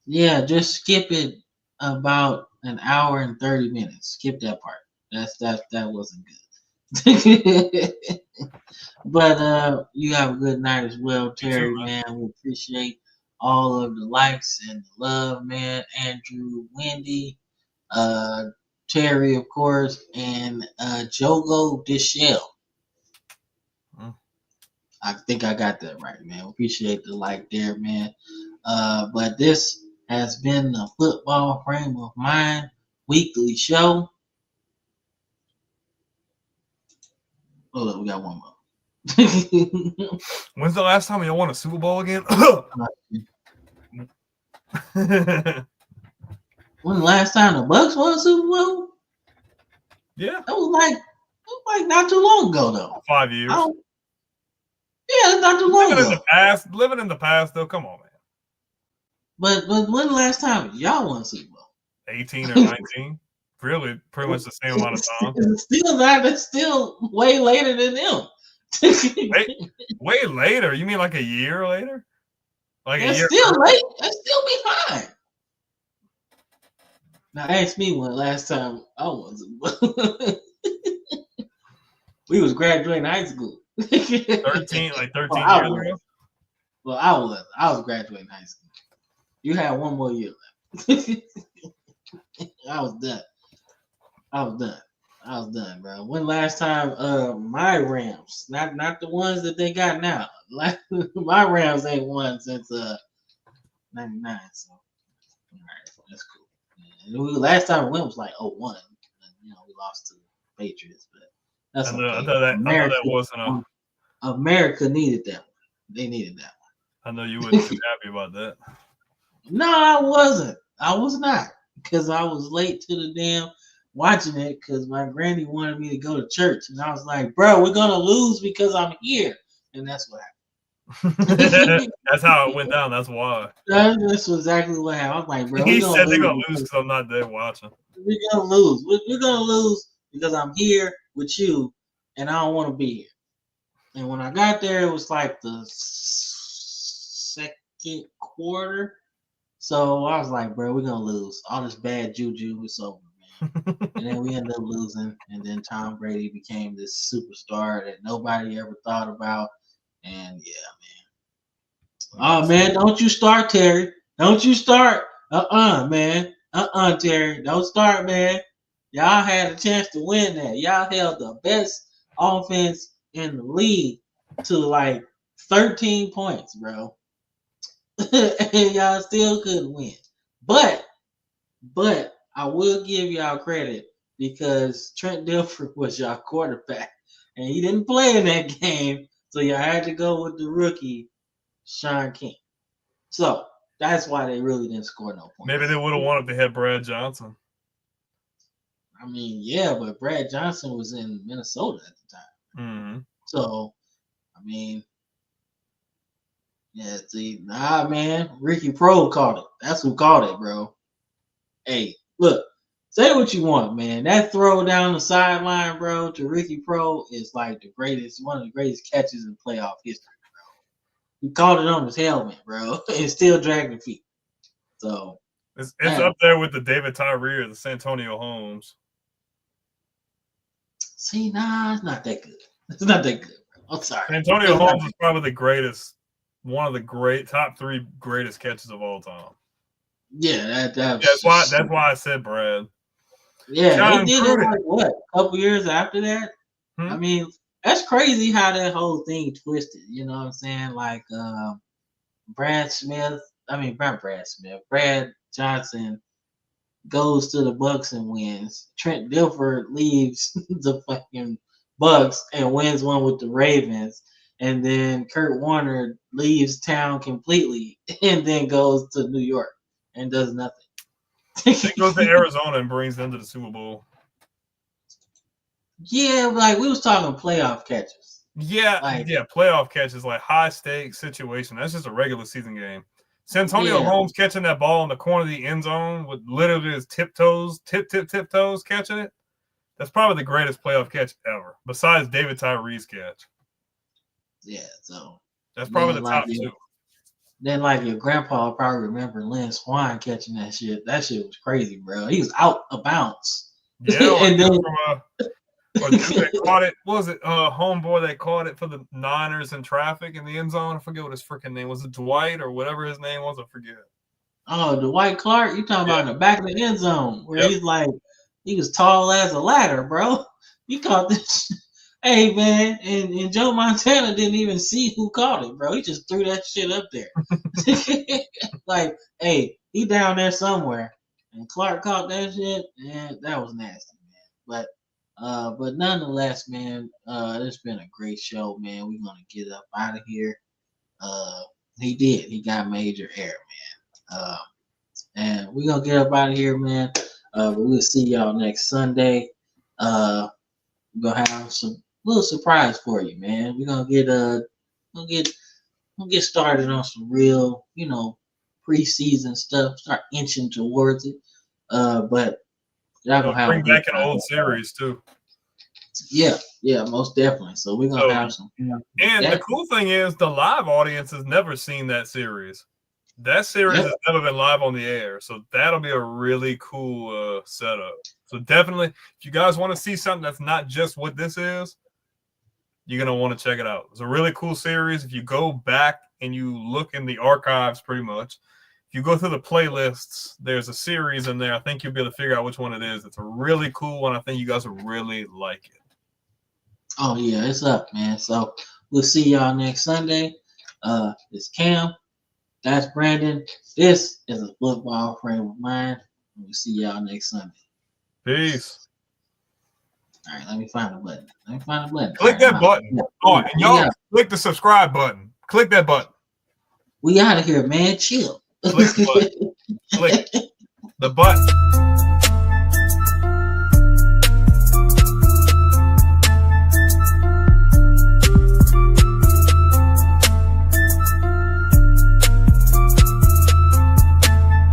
Yeah, just skip it about an hour and 30 minutes. Skip that part. That wasn't good. But you have a good night as well, Terry, man. We appreciate all of the likes and the love, man. Andrew, Wendy, Terry, of course, and Jogo Dishell. I think I got that right, man. Appreciate the like there, man. But this has been the Football Frame of Mind weekly show. Oh, look, we got one more. When's the last time y'all won a Super Bowl again? When the last time the Bucks won a Super Bowl? Yeah. That was like not too long ago, though. 5 years. Yeah, it's not too long ago. Living in the past, though. Come on, man. But when the last time y'all won a Super Bowl? 18 or 19. Really, pretty much the same amount of time. It's still way later than them. Way later? You mean like a year later? Like That's a year still early? late. That's still behind. Now ask me when the last time I was. We was graduating high school. 13 years ago. Well, I was graduating high school. You had one more year left. I was done, bro. When last time my Rams, not the ones that they got now. Like my Rams ain't won since 99. So all right, that's cool. And last time we went was like 01. And, we lost to the Patriots, but that's I know okay. that wasn't a. America needed that one. They needed that one. I know you wasn't too happy about that. No, I wasn't. I was not, because I was late to the damn watching it because my granny wanted me to go to church, and I was like, "Bro, we're gonna lose because I'm here," and that's what happened. That's how it went down. That's why. That's exactly what happened. I was like, "Bro, He said they're gonna lose because I'm not there watching. We're gonna lose. We're gonna lose because I'm here with you, and I don't want to be here." And when I got there, it was like the second quarter. So I was like, bro, we're gonna lose. All this bad juju is over, man. And then we ended up losing. And then Tom Brady became this superstar that nobody ever thought about. And yeah, man. Oh man, don't you start, Terry. Don't you start. Man. Terry. Don't start, man. Y'all had a chance to win that. Y'all held the best offense in the league to like 13 points, bro. And y'all still couldn't win. But I will give y'all credit because Trent Dilfer was y'all quarterback. And he didn't play in that game. So y'all had to go with the rookie, Sean King. So that's why they really didn't score no points. Maybe they would have won if they had Brad Johnson. I mean, yeah, but Brad Johnson was in Minnesota at the time. Mm-hmm. So, I mean, yeah, see, man, Ricky Pro caught it. That's who caught it, bro. Hey, look, say what you want, man. That throw down the sideline, bro, to Ricky Pro is like one of the greatest catches in playoff history, bro. He caught it on his helmet, bro, and still dragged the feet. So it's up there with the David Tyree or the Santonio Holmes. See, it's not that good. It's not that good, bro. I'm sorry. Santonio Holmes is probably the greatest. One of the top 3 greatest catches of all time. Yeah, that's why I said Brad. Yeah, he did it like what? A couple years after that. I mean, that's crazy how that whole thing twisted. You know what I'm saying? Like Brad Johnson goes to the Bucks and wins. Trent Dilfer leaves the fucking Bucks and wins one with the Ravens. And then Kurt Warner leaves town completely and then goes to New York and does nothing. He goes to Arizona and brings them to the Super Bowl. Yeah, like we was talking playoff catches. Yeah, playoff catches, like high stakes situation. That's just a regular season game. Santonio Holmes catching that ball in the corner of the end zone with literally his tiptoes catching it. That's probably the greatest playoff catch ever, besides David Tyree's catch. Yeah, so that's probably the top 2. Then, like, your grandpa will probably remember Lynn Swan catching that shit. That shit was crazy, bro. He was out of bounds. Yeah, and then that caught it. What was it homeboy that caught it for the Niners in traffic in the end zone? I forget what his freaking name was. It Dwight or whatever his name was? I forget. Oh, Dwight Clark? You talking about in the back of the end zone where he's like, he was tall as a ladder, bro. He caught this. Hey man, and Joe Montana didn't even see who caught it, bro. He just threw that shit up there. Like, hey, he down there somewhere. And Clark caught that shit, and that was nasty, man. But nonetheless, man, it's been a great show, man. We're gonna get up out of here. He did. He got major air, man. And we're gonna get up out of here, man. But we'll see y'all next Sunday. We're gonna have some little surprise for you, man. We're gonna get started on some real, preseason stuff. Start inching towards it. But y'all gonna have bring a good back an time. old series too. Yeah, most definitely. So we're gonna have some. And the cool thing is, the live audience has never seen that series. That series has never been live on the air, so that'll be a really cool setup. So definitely, if you guys want to see something that's not just what this is, you're gonna want to check it out. It's a really cool series. If you go back and you look in the archives, pretty much, if you go through the playlists, there's a series in there. I think you'll be able to figure out which one it is. It's a really cool one. I think you guys will really like it. Oh yeah, it's up, man. So we'll see y'all next Sunday. It's Cam. That's Brandon. This is a football frame of mind. We'll see y'all next Sunday. Peace. All right, let me find a button. Click that button. Oh, and y'all click the subscribe button. Click that button. We out of here, man. Chill. Click the button. Click the button.